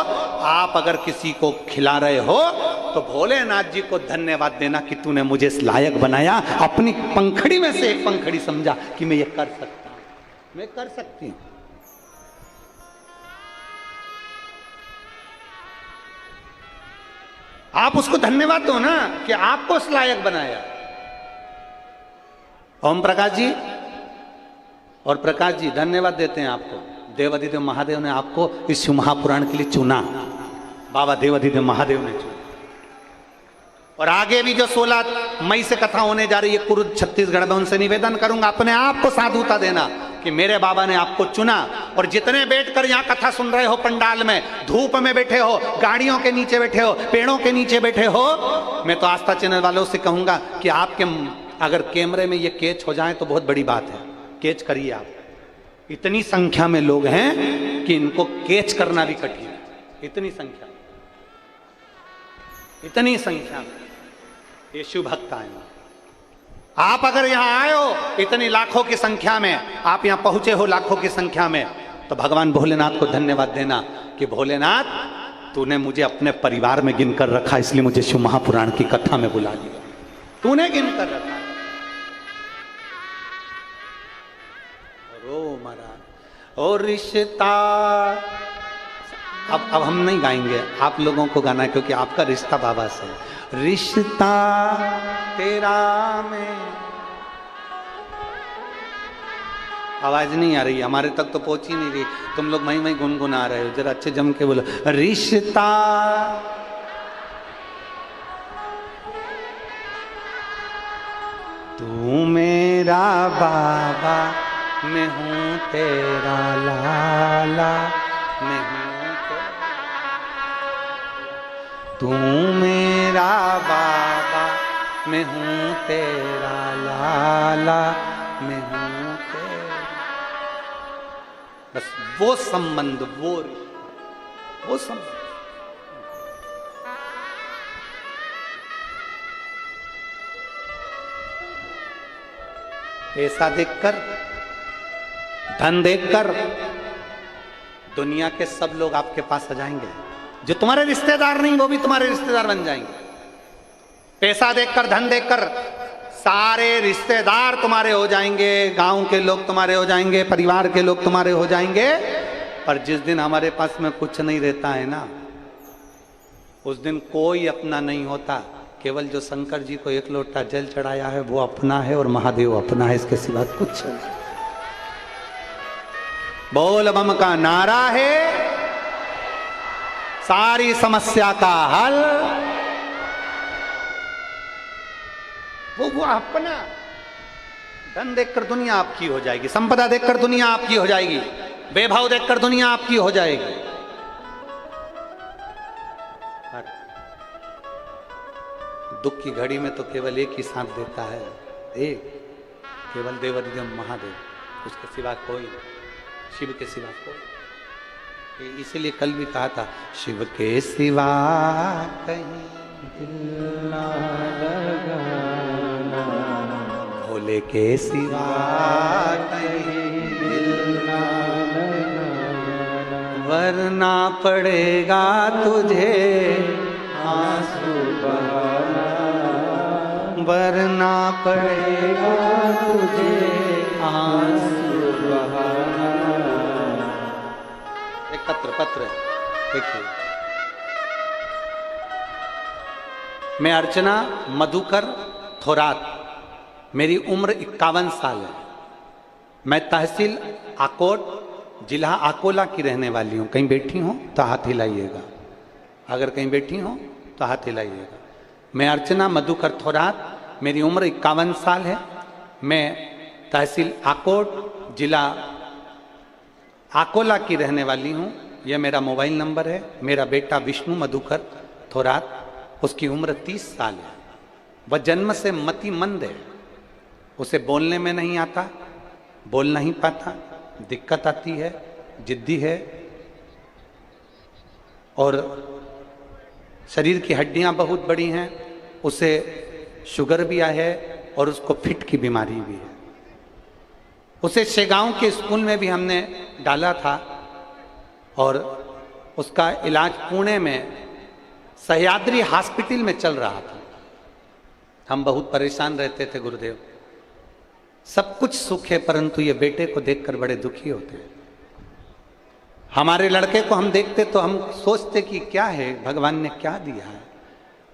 Speaker 1: आप अगर किसी को खिला रहे हो तो भोलेनाथ जी को धन्यवाद देना कि तूने मुझे इस लायक बनाया, अपनी पंखड़ी में से एक पंखड़ी समझा कि मैं ये कर सकता हूं, मैं कर सकती हूं। आप उसको धन्यवाद दो ना कि आपको इस लायक बनाया। ओम प्रकाश जी और प्रकाश जी धन्यवाद देते हैं आपको, देवाधिदेव महादेव ने आपको इस शिव महापुराण के लिए चुना, बाबा देवाधिदेव महादेव ने चुना। और आगे भी जो 16 मई से कथा होने जा रही है कुरुद छत्तीसगढ़ में, उनसे निवेदन करूंगा अपने आप को साधुता देना कि मेरे बाबा ने आपको चुना। और जितने बैठकर यहाँ कथा सुन रहे हो, पंडाल में धूप में बैठे हो, गाड़ियों के नीचे बैठे हो, पेड़ों के नीचे बैठे हो, मैं तो आस्था चैनल वालों से कहूंगा कि आपके अगर कैमरे में ये कैच हो जाए तो बहुत बड़ी बात है, कैच करिए आप। इतनी संख्या में लोग हैं कि इनको कैच करना भी कठिन है, इतनी संख्या में ये शिव भक्त आए। आप अगर यहां आए हो इतनी लाखों की संख्या में, आप यहां पहुंचे हो लाखों की संख्या में, तो भगवान भोलेनाथ को धन्यवाद देना कि भोलेनाथ तूने मुझे अपने परिवार में गिनकर रखा, इसलिए मुझे शिव महापुराण की कथा में बुला लिया, तूने गिनकर रखा। और रिश्ता अब हम नहीं गाएंगे, आप लोगों को गाना है क्योंकि आपका रिश्ता बाबा से। रिश्ता तेरा में आवाज नहीं आ रही, हमारे तक तो पहुंच ही नहीं रही, तुम लोग वहीं वहीं गुनगुना रहे हो, जरा अच्छे जम के बोलो। रिश्ता तू मेरा बाबा, मैं हूँ तेरा लाला, मैं हूँ तू मेरा बाबा, मैं हूँ तेरा लाला, मैं हूँ तेरा। बस वो संबंध, वो संबंध। पैसा देखकर, धन देखकर दुनिया के सब लोग आपके पास आ जाएंगे, जो तुम्हारे रिश्तेदार नहीं वो भी तुम्हारे रिश्तेदार बन जाएंगे। पैसा देखकर, धन देखकर सारे रिश्तेदार तुम्हारे हो जाएंगे, गांव के लोग तुम्हारे हो जाएंगे, परिवार के लोग तुम्हारे हो जाएंगे। पर जिस दिन हमारे पास में कुछ नहीं रहता है ना, उस दिन कोई अपना नहीं होता। केवल जो शंकर जी को एक लोटा जल चढ़ाया है वो अपना है और महादेव अपना है, इसके सिवा कुछ नहीं। बोल बम का नारा है सारी समस्या का हल, वो अपना। धन देखकर दुनिया आपकी हो जाएगी, संपदा देखकर दुनिया आपकी हो जाएगी, वैभव देखकर दुनिया आपकी हो जाएगी। दुख की घड़ी में तो केवल एक ही साथ देता है, एक, केवल देवाधिदेव महादेव, उसके सिवा कोई नहीं, शिव के सिवा कोई। इसीलिए कल भी कहा था, शिव के सिवा कहीं दिल ना लगाना, भोले के सिवा कहीं दिल ना लगाना, वरना पड़ेगा तुझे आंसू बहाना, वरना पड़ेगा तुझे आंसू बहाना। एक पत्र देखिए, मैं अर्चना मधुकर थोरात, मेरी उम्र 51 साल है, मैं तहसील आकोट जिला अकोला की रहने वाली हूँ। कहीं बैठी हूँ तो हाथ हिलाइएगा, अगर कहीं बैठी हूँ तो हाथ हिलाइएगा। मैं अर्चना मधुकर थोरात, मेरी उम्र 51 साल है, मैं तहसील आकोट जिला अकोला की रहने वाली हूँ। यह मेरा मोबाइल नंबर है। मेरा बेटा विष्णु मधुकर थोरात, उसकी उम्र 30 साल है। वह जन्म से मतिमंद है, उसे बोलने में नहीं आता, बोल नहीं पाता, दिक्कत आती है, जिद्दी है और शरीर की हड्डियां बहुत बड़ी हैं। उसे शुगर भी है और उसको फिट की बीमारी भी है। उसे शेगांव के स्कूल में भी हमने डाला था और उसका इलाज पुणे में सह्याद्री हॉस्पिटल में चल रहा था। हम बहुत परेशान रहते थे गुरुदेव, सब कुछ सुख है परंतु ये बेटे को देखकर बड़े दुखी होते हैं। हमारे लड़के को हम देखते तो हम सोचते कि क्या है, भगवान ने क्या दिया है।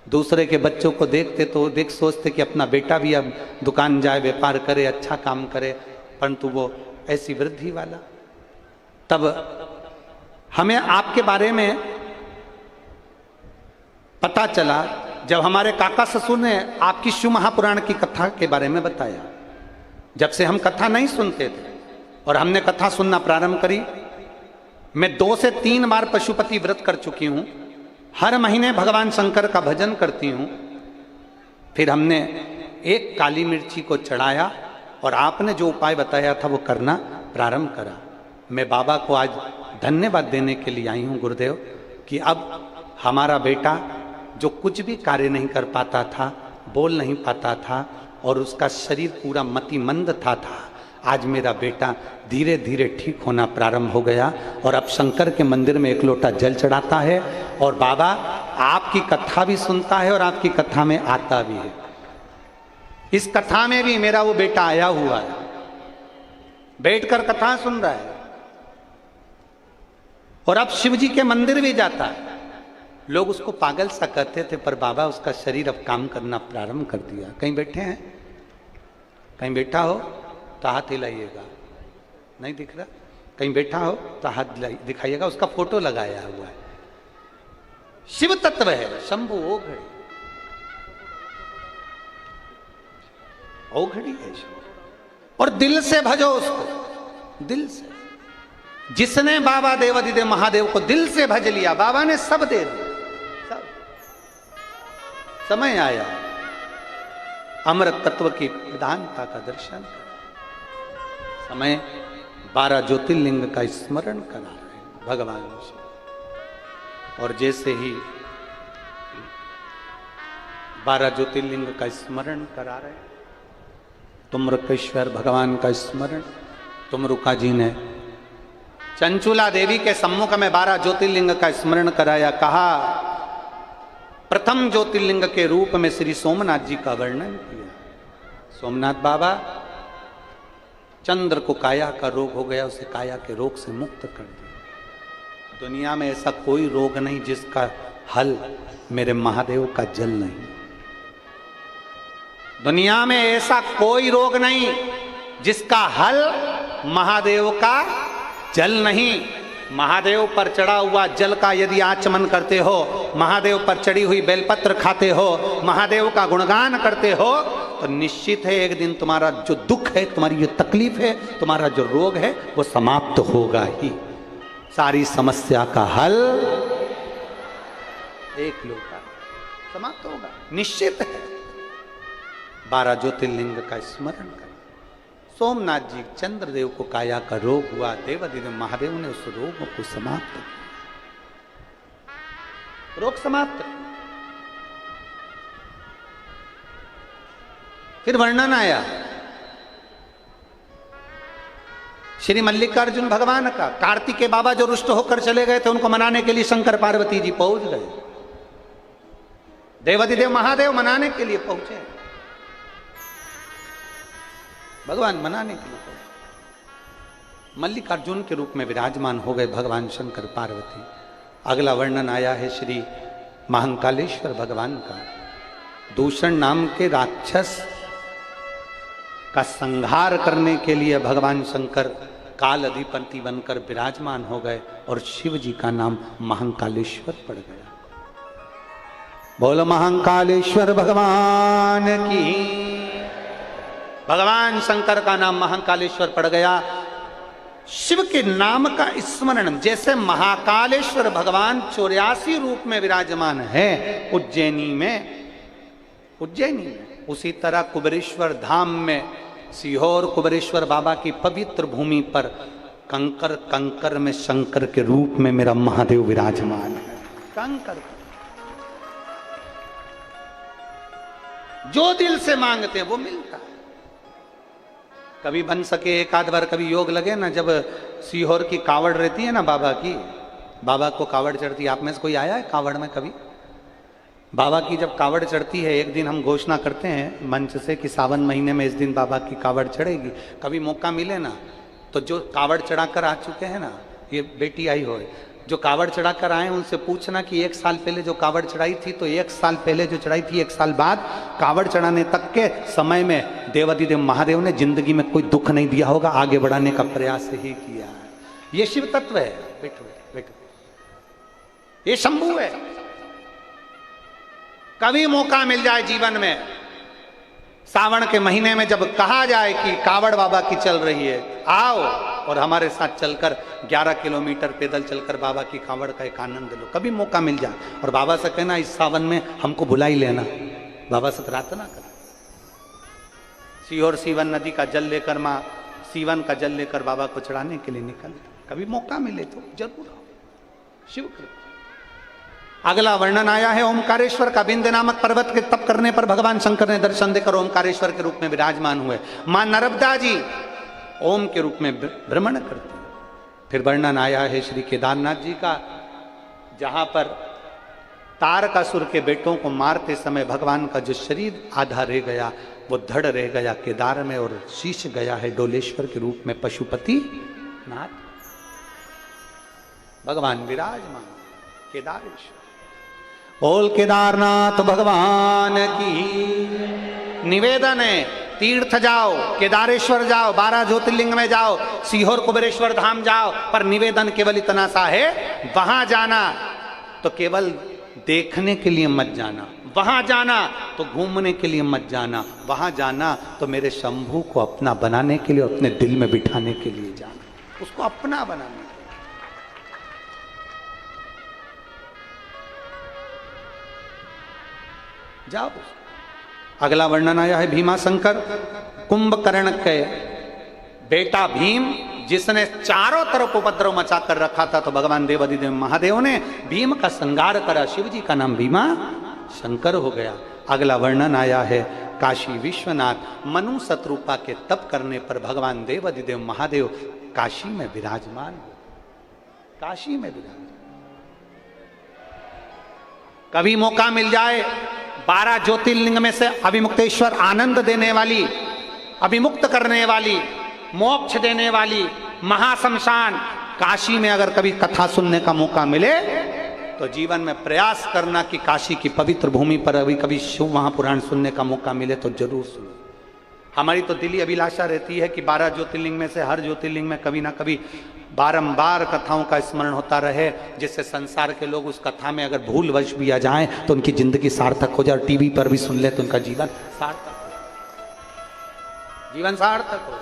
Speaker 1: दूसरे के बच्चों को देखते तो सोचते कि अपना बेटा भी अब दुकान जाए, व्यापार करे, अच्छा काम करे, परंतु वो ऐसी वृद्धि वाला। तब हमें आपके बारे में पता चला जब हमारे काका ससुर ने आपकी शिव महापुराण की कथा के बारे में बताया। जब से हम कथा नहीं सुनते थे और हमने कथा सुनना प्रारंभ करी, मैं 2 से 3 बार पशुपति व्रत कर चुकी हूं, हर महीने भगवान शंकर का भजन करती हूं। फिर हमने एक काली मिर्ची को चढ़ाया और आपने जो उपाय बताया था वो करना प्रारंभ करा। मैं बाबा को आज धन्यवाद देने के लिए आई हूं गुरुदेव कि अब हमारा बेटा जो कुछ भी कार्य नहीं कर पाता था, बोल नहीं पाता था और उसका शरीर पूरा मतिमंद था, आज मेरा बेटा धीरे धीरे ठीक होना प्रारंभ हो गया और अब शंकर के मंदिर में 1 लोटा जल चढ़ाता है और बाबा आपकी कथा भी सुनता है और आपकी कथा में आता भी है। इस कथा में भी मेरा वो बेटा आया हुआ है, बैठकर कथा सुन रहा है और अब शिव जी के मंदिर भी जाता है। लोग उसको पागल सा कहते थे, पर बाबा उसका शरीर अब काम करना प्रारंभ कर दिया। कहीं बैठे हैं, कहीं बैठा हो तो हाथ हिलाइएगा, नहीं दिख रहा? कहीं बैठा हो तो हाथ दिखाइएगा, उसका फोटो लगाया हुआ है। शिव तत्व है, शंभु ओघड़ी, ओघड़ी है शिव। और दिल से भजो उसको, दिल से। जिसने बाबा देवादिदेव महादेव को दिल से भज लिया, बाबा ने सब दे दिया। सब समय आया अमृत तत्व की प्रधानता का दर्शन कर, समय 12 ज्योतिर्लिंग का स्मरण करा रहे भगवान से। और जैसे ही 12 ज्योतिर्लिंग का स्मरण करा रहे, तुम्रकेश्वर भगवान का स्मरण तुमरुका जी ने चंचुला देवी के सम्मुख में 12 ज्योतिर्लिंग का स्मरण कराया। कहा प्रथम ज्योतिर्लिंग के रूप में श्री सोमनाथ जी का वर्णन किया। सोमनाथ बाबा, चंद्र को काया का रोग हो गया, उसे काया के रोग से मुक्त कर दिया। दुनिया में ऐसा कोई रोग नहीं जिसका हल मेरे महादेव का जल नहीं। दुनिया में ऐसा कोई रोग नहीं जिसका हल महादेव का जल नहीं। महादेव पर चढ़ा हुआ जल का यदि आचमन करते हो, महादेव पर चढ़ी हुई बेलपत्र खाते हो, महादेव का गुणगान करते हो, तो निश्चित है एक दिन तुम्हारा जो दुख है, तुम्हारी जो तकलीफ है, तुम्हारा जो रोग है, वो समाप्त होगा ही। सारी समस्या का हल एक लोटा समाप्त होगा, निश्चित है। 12 ज्योतिर्लिंग का स्मरण कर। सोमनाथ जी, चंद्रदेव को काया का रोग हुआ, देवादिदेव महादेव ने उस रोग को समाप्त किया, रोग समाप्त। फिर वर्णन आया श्री मल्लिकार्जुन भगवान का। कार्तिकेय बाबा जो रुष्ट होकर चले गए थे, उनको मनाने के लिए शंकर पार्वती जी पहुंच गए। देवादिदेव महादेव मनाने के लिए पहुंचे, भगवान मनाने के लिए पहुंचे, मल्लिकार्जुन के रूप में विराजमान हो गए भगवान शंकर पार्वती। अगला वर्णन आया है श्री महाकालेश्वर भगवान का। दूषण नाम के राक्षस का संहार करने के लिए भगवान शंकर काल अधिपति बनकर विराजमान हो गए और शिव जी का नाम महाकालेश्वर पड़ गया। बोलो महाकालेश्वर भगवान की। भगवान शंकर का नाम महाकालेश्वर पड़ गया। शिव के नाम का स्मरण, जैसे महाकालेश्वर भगवान 84 रूप में विराजमान है उज्जैनी में, उसी तरह कुबेरेश्वर धाम में, सीहोर कुबेरेश्वर बाबा की पवित्र भूमि पर कंकर कंकर में शंकर के रूप में मेरा महादेव विराजमान है। कंकर जो दिल से मांगते हैं वो मिलता है। कभी बन सके एक आध बार, कभी योग लगे ना, जब सीहोर की कावड़ रहती है ना बाबा की, बाबा को कावड़ चढ़ती है। आप में से कोई आया है कावड़ में कभी? बाबा की जब कावड़ चढ़ती है, एक दिन हम घोषणा करते हैं मंच से कि सावन महीने में इस दिन बाबा की कावड़ चढ़ेगी। कभी मौका मिले ना तो जो कावड़ चढ़ाकर आ चुके हैं ना, ये बेटी आई हो, जो कावड़ चढ़ाकर आए उनसे पूछना कि 1 साल पहले जो कावड़ चढ़ाई थी, तो 1 साल पहले जो चढ़ाई थी, 1 साल बाद कावड़ चढ़ाने तक के समय में देवादिदेव महादेव ने जिंदगी में कोई दुख नहीं दिया होगा, आगे बढ़ाने का प्रयास ही किया है। ये शिव तत्व है। बैठो बैठो, ये शंभू है। कभी मौका मिल जाए जीवन में, सावन के महीने में जब कहा जाए कि कावड़ बाबा की चल रही है, आओ और हमारे साथ चलकर 11 किलोमीटर पैदल चलकर बाबा की कावड़ का एक आनंद लो। कभी मौका मिल जाए और बाबा से कहना इस सावन में हमको बुला ही लेना, बाबा से प्रार्थना कर। सीहोर सीवन नदी का जल लेकर, माँ सीवन का जल लेकर बाबा को चढ़ाने के लिए निकल। कभी मौका मिले तो जरूर आओ, शिव कृपा। अगला वर्णन आया है ओमकारेश्वर का। बिंद नामक पर्वत के तप करने पर भगवान शंकर ने दर्शन देकर ओमकारेश्वर के रूप में विराजमान हुए। मां नर्मदा जी ओम के रूप में भ्रमण करती हैं। फिर वर्णन आया है श्री केदारनाथ जी का, जहां पर तारकासुर के बेटों को मारते समय भगवान का जो शरीर आधा रह गया, वो धड़ रह गया केदार में और शीश गया है डोलेश्वर के रूप में पशुपति नाथ। भगवान विराजमान केदारेश्वर। बोल केदारनाथ भगवान की। निवेदन है, तीर्थ जाओ, केदारेश्वर जाओ, 12 ज्योतिर्लिंग में जाओ, सीहोर कुबेरेश्वर धाम जाओ, पर निवेदन केवल इतना सा है, वहां जाना तो केवल देखने के लिए मत जाना, वहां जाना तो घूमने के लिए मत जाना, वहां जाना तो मेरे शंभू को अपना बनाने के लिए, अपने दिल में बिठाने के लिए जाना, उसको अपना बनाने। जाओ। अगला वर्णन आया है भीमाशंकर। कुंभकर्ण के बेटा भीम, जिसने चारों तरफ उपद्रव मचा कर रखा था, तो भगवान देवाधिदेव महादेव ने भीम का संहार करा। शिव जी का नाम भीमा शंकर हो गया। अगला वर्णन आया है काशी विश्वनाथ। मनु शत्रुपा के तप करने पर भगवान देवाधिदेव महादेव काशी में विराजमान हो। काशी में विराजमान। कभी मौका मिल जाए, 12 ज्योतिर्लिंग में से अभिमुक्तेश्वर आनंद देने वाली, अभिमुक्त करने वाली, मोक्ष देने वाली महाशमशान काशी में अगर कभी कथा सुनने का मौका मिले तो जीवन में प्रयास करना कि काशी की पवित्र भूमि पर अभी कभी शिव महापुराण सुनने का मौका मिले तो जरूर सुनो। हमारी तो दिली अभिलाषा रहती है कि 12 ज्योतिर्लिंग में से हर ज्योतिर्लिंग में कभी ना कभी बारंबार कथाओं का स्मरण होता रहे, जिससे संसार के लोग उस कथा में अगर भूलवश भी आ जाएं तो उनकी जिंदगी सार्थक हो जाए। टीवी पर भी सुन ले तो उनका जीवन सार्थक हो, जीवन सार्थक हो।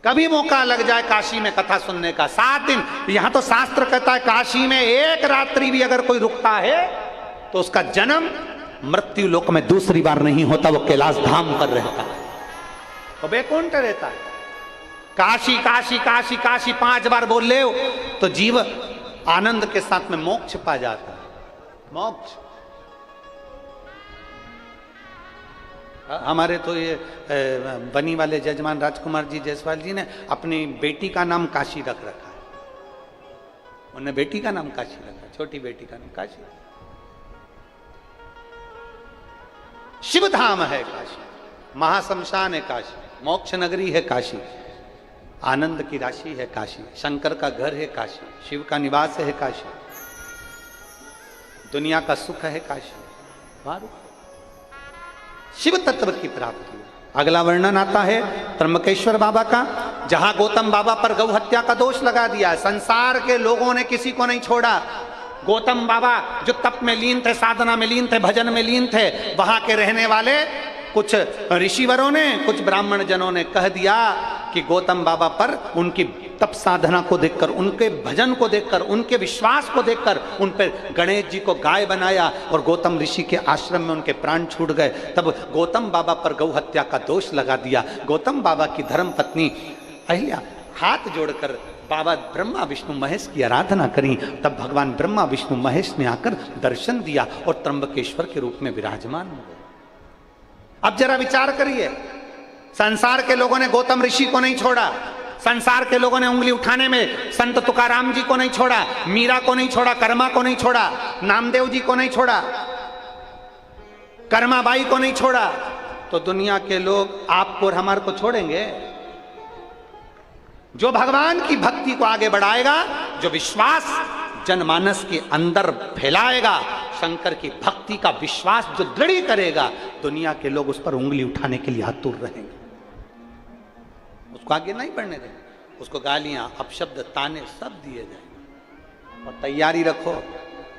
Speaker 1: कभी मौका लग जाए काशी में कथा सुनने का, 7 दिन। यहां तो शास्त्र कहता है काशी में एक रात्रि भी अगर कोई रुकता है तो उसका जन्म मृत्यु लोक में दूसरी बार नहीं होता, वो कैलाश धाम पर रहता है, वो वैकुंठ रहता है। काशी काशी काशी काशी 5 बार बोल ले तो जीव आनंद के साथ में मोक्ष पा जाता है। मोक्ष। हमारे तो ये बनी वाले जजमान राजकुमार जी जायसवाल जी ने अपनी बेटी का नाम काशी रख रखा है। उन्होंने बेटी का नाम काशी रखा, छोटी बेटी का नाम काशी। शिव धाम है काशी, महाशमशान है काशी, मोक्ष नगरी है काशी, आनंद की राशि है काशी, शंकर का घर है काशी, शिव का निवास है काशी, दुनिया का सुख है काशी। शिव तत्व की प्राप्ति। अगला वर्णन आता है त्र्यंबकेश्वर बाबा का, जहां गौतम बाबा पर गौ हत्या का दोष लगा दिया। संसार के लोगों ने किसी को नहीं छोड़ा। गौतम बाबा जो तप में लीन थे, साधना में लीन थे, भजन में लीन थे, वहां के रहने वाले कुछ ऋषिवरों ने, कुछ ब्राह्मण जनों ने कह दिया कि गौतम बाबा पर उनकी तप साधना को देखकर, उनके भजन को देखकर, उनके विश्वास को देखकर उन पर गणेश जी को गाय बनाया और गौतम ऋषि के आश्रम में उनके प्राण छूट गए। तब गौतम बाबा पर गौ हत्या का दोष लगा दिया। गौतम बाबा की धर्म पत्नी अहिल्या हाथ जोड़कर बाबा ब्रह्मा विष्णु महेश की आराधना करी। तब भगवान ब्रह्मा विष्णु महेश ने आकर दर्शन दिया और त्र्यंबकेश्वर के रूप में विराजमान हो गए। अब जरा विचार करिए, संसार के लोगों ने गौतम ऋषि को नहीं छोड़ा, संसार के लोगों ने उंगली उठाने में संत तुकाराम जी को नहीं छोड़ा, मीरा को नहीं छोड़ा, कर्मा को नहीं छोड़ा, नामदेव जी को नहीं छोड़ा, कर्माबाई को नहीं छोड़ा, तो दुनिया के लोग आपको और हमारे को छोड़ेंगे? जो भगवान की भक्ति को आगे बढ़ाएगा, जो विश्वास जनमानस के अंदर फैलाएगा, शंकर की भक्ति का विश्वास जो दृढ़ करेगा, दुनिया के लोग उस पर उंगली उठाने के लिए आतुर रहेंगे। उसको आगे नहीं बढ़ने देंगे। उसको गालियां, अपशब्द, ताने सब दिए जाएंगे। और तैयारी रखो,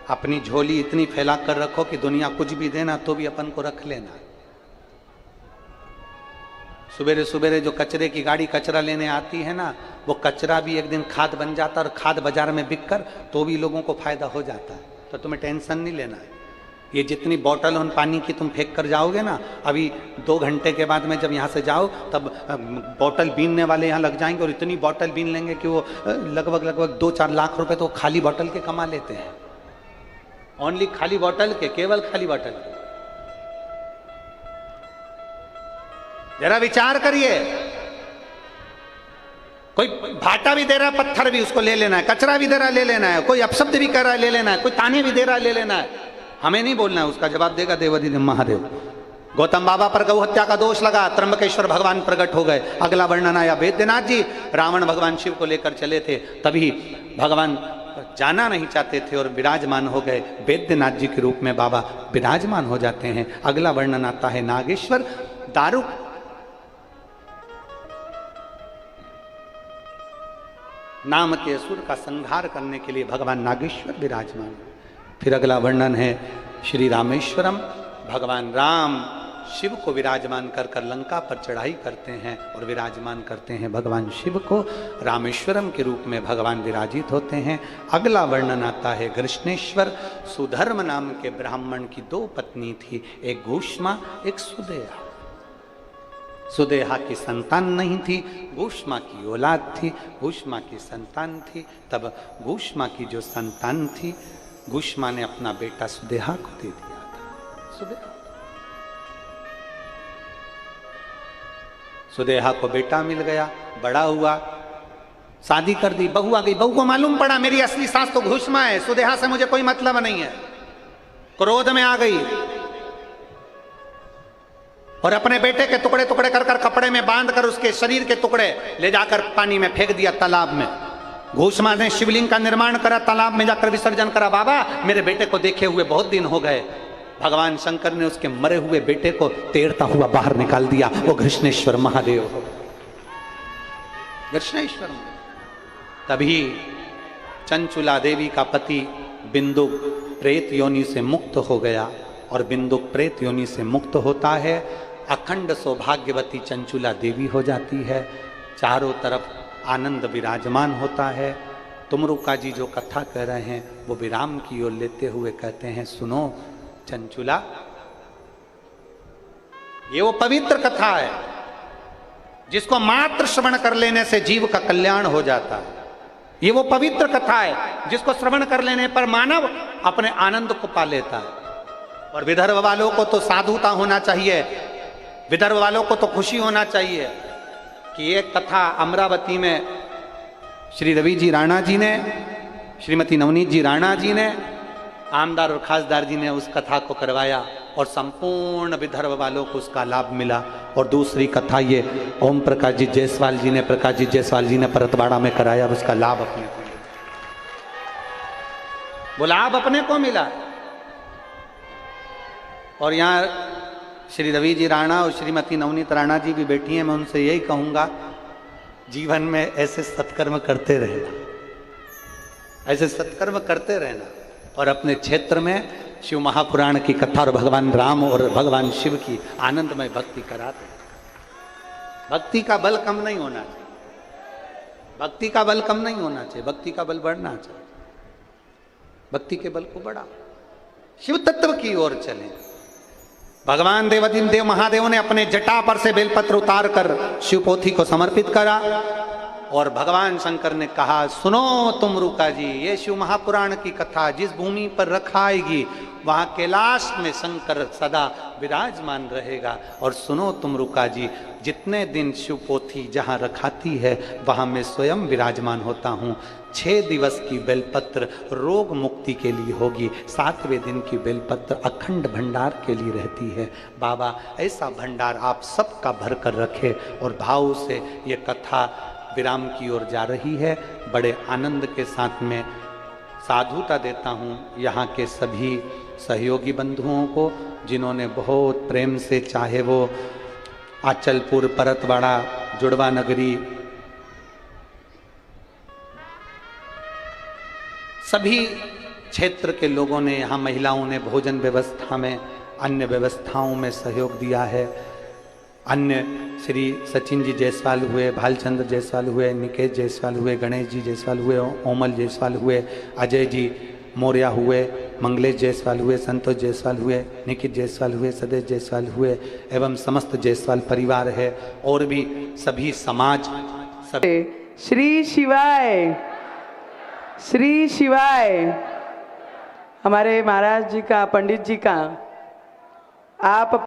Speaker 1: अपनी झोली इतनी फैला कर रखो कि दुनिया कुछ भी देना तो भी अपन को रख लेना। सुबेरे सुबेरे जो कचरे की गाड़ी कचरा लेने आती है ना, वो कचरा भी एक दिन खाद बन जाता है और खाद बाजार में बिक कर तो भी लोगों को फायदा हो जाता है। तो तुम्हें टेंशन नहीं लेना है। ये जितनी बोतल उन पानी की तुम फेंक कर जाओगे ना, अभी 2 घंटे के बाद में जब यहाँ से जाओ तब बोतल बीनने वाले यहाँ लग जाएंगे और इतनी बोतल बीन लेंगे कि वो लगभग 2-4 लाख रुपए तो खाली बोतल के कमा लेते हैं। ओनली खाली बोतल के, केवल खाली बोतल के। जरा विचार करिए, कोई भाटा भी दे रहा है, पत्थर भी उसको ले लेना है, कचरा भी दे रहा है ले लेना है, कोई अपशब्द भी कर रहा है ले लेना है, कोई ताने भी दे रहा है ले लेना है। हमें नहीं बोलना है, उसका जवाब देगा देवाधिदेव महादेव। गौतम बाबा पर गौ हत्या का दोष लगा, त्र्यंबकेश्वर भगवान प्रकट हो गए। अगला वर्णन आया वैद्यनाथ जी, रावण भगवान शिव को लेकर चले थे, तभी भगवान जाना नहीं चाहते थे और विराजमान हो गए। वैद्यनाथ जी के रूप में बाबा विराजमान हो जाते हैं। अगला वर्णन आता है नागेश्वर, दारू नाम के असुर का संहार करने के लिए भगवान नागेश्वर विराजमान। फिर अगला वर्णन है श्री रामेश्वरम, भगवान राम शिव को विराजमान कर कर लंका पर चढ़ाई करते हैं और विराजमान करते हैं भगवान शिव को। रामेश्वरम के रूप में भगवान विराजित होते हैं। अगला वर्णन आता है कृष्णेश्वर, सुधर्म नाम के ब्राह्मण की 2 पत्नी थी, एक घूष्मा एक सुदेहा। सुदेहा की संतान नहीं थी, घूष्मा की औलाद थी। घूष्मा की संतान थी, तब घूष्मा की जो संतान थी, घूष्मा ने अपना बेटा सुदेहा को दे दिया था। सुदेहा को बेटा मिल गया, बड़ा हुआ, शादी कर दी, बहू आ गई। बहू को मालूम पड़ा मेरी असली सास तो घूष्मा है, सुदेहा से मुझे कोई मतलब नहीं है। क्रोध में आ गई और अपने बेटे के टुकड़े टुकड़े कर कर कपड़े में बांध कर उसके शरीर के टुकड़े ले जाकर पानी में फेंक दिया, तालाब में। घूष्मा ने शिवलिंग का निर्माण करा, तालाब में जाकर विसर्जन करा। बाबा मेरे बेटे को देखे हुए बहुत दिन हो गए। भगवान शंकर ने उसके मरे हुए बेटे को तैरता हुआ बाहर निकाल दिया। वो कृष्णेश्वर महादेव हो, कृष्णेश्वर। तभी चंचुला देवी का पति बिंदु प्रेत योनि से मुक्त हो गया और बिंदु प्रेत योनि से मुक्त होता है, अखंड सौभाग्यवती चंचुला देवी हो जाती है। चारों तरफ आनंद विराजमान होता है। तुमरुका जी जो कथा कह रहे हैं वो विराम की ओर लेते हुए कहते हैं, सुनो चंचुला, ये वो पवित्र कथा है जिसको मात्र श्रवण कर लेने से जीव का कल्याण हो जाता है। ये वो पवित्र कथा है जिसको श्रवण कर लेने पर मानव अपने आनंद को पा लेता है। और विदर्भ वालों को तो साधुता होना चाहिए, विदर्भ वालों को तो खुशी होना चाहिए कि एक कथा अमरावती में श्री रवि जी राणा जी ने, श्रीमती नवनीत जी राणा जी ने, आमदार और खासदार जी ने उस कथा को करवाया और संपूर्ण विदर्भ वालों को उसका लाभ मिला। और दूसरी कथा ये ओम प्रकाश जी जायसवाल जी ने परतवाड़ा में कराया, उसका लाभ अपने को मिला। वो लाभ अपने को मिला। और यहाँ श्री रवि जी राणा और श्रीमती नवनीत राणा जी भी बैठी हैं। मैं उनसे यही कहूँगा, जीवन में ऐसे सत्कर्म करते रहना, ऐसे सत्कर्म करते रहना और अपने क्षेत्र में शिव महापुराण की कथा और भगवान राम और भगवान शिव की आनंदमय भक्ति कराते। भक्ति का बल कम नहीं होना चाहिए, भक्ति का बल कम नहीं होना चाहिए, भक्ति का बल बढ़ना चाहिए। भक्ति के बल को बढ़ा, शिव तत्व की ओर चले। भगवान देव महादेव ने अपने जटा पर से बेलपत्र उतार कर शिवपोथी को समर्पित करा और भगवान शंकर ने कहा, सुनो तुमरुका जी, ये शिव महापुराण की कथा जिस भूमि पर रखाएगी वहां कैलाश में शंकर सदा विराजमान रहेगा। और सुनो तुमरुका जी, जितने दिन शिव पोथी जहाँ रखाती है वहाँ मैं स्वयं विराजमान होता हूँ। 6 दिवस की बेलपत्र रोग मुक्ति के लिए होगी, 7वें दिन की बेलपत्र अखंड भंडार के लिए रहती है। बाबा ऐसा भंडार आप सबका भर कर रखे। और भाव से ये कथा विराम की ओर जा रही है। बड़े आनंद के साथ में साधुता देता हूँ यहाँ के सभी सहयोगी बंधुओं को, जिन्होंने बहुत प्रेम से, चाहे वो आचलपुर, परतवाड़ा, जुड़वा नगरी, सभी क्षेत्र के लोगों ने, यहाँ महिलाओं ने भोजन व्यवस्था में, अन्य व्यवस्थाओं में सहयोग दिया है। अन्य श्री सचिन जी जायसवाल हुए, भालचंद्र जायसवाल हुए, निकेश जायसवाल हुए, गणेश जी जायसवाल हुए, ओमल जायसवाल हुए, अजय जी मौर्या हुए, मंगलेश जायसवाल हुए, संतोष जायसवाल हुए, निखित जायसवाल हुए, सदेश जायसवाल हुए एवं समस्त जायसवाल परिवार है और भी सभी समाज
Speaker 2: श्री शिवाय, श्री शिवाय। हमारे महाराज जी का, पंडित जी का, आप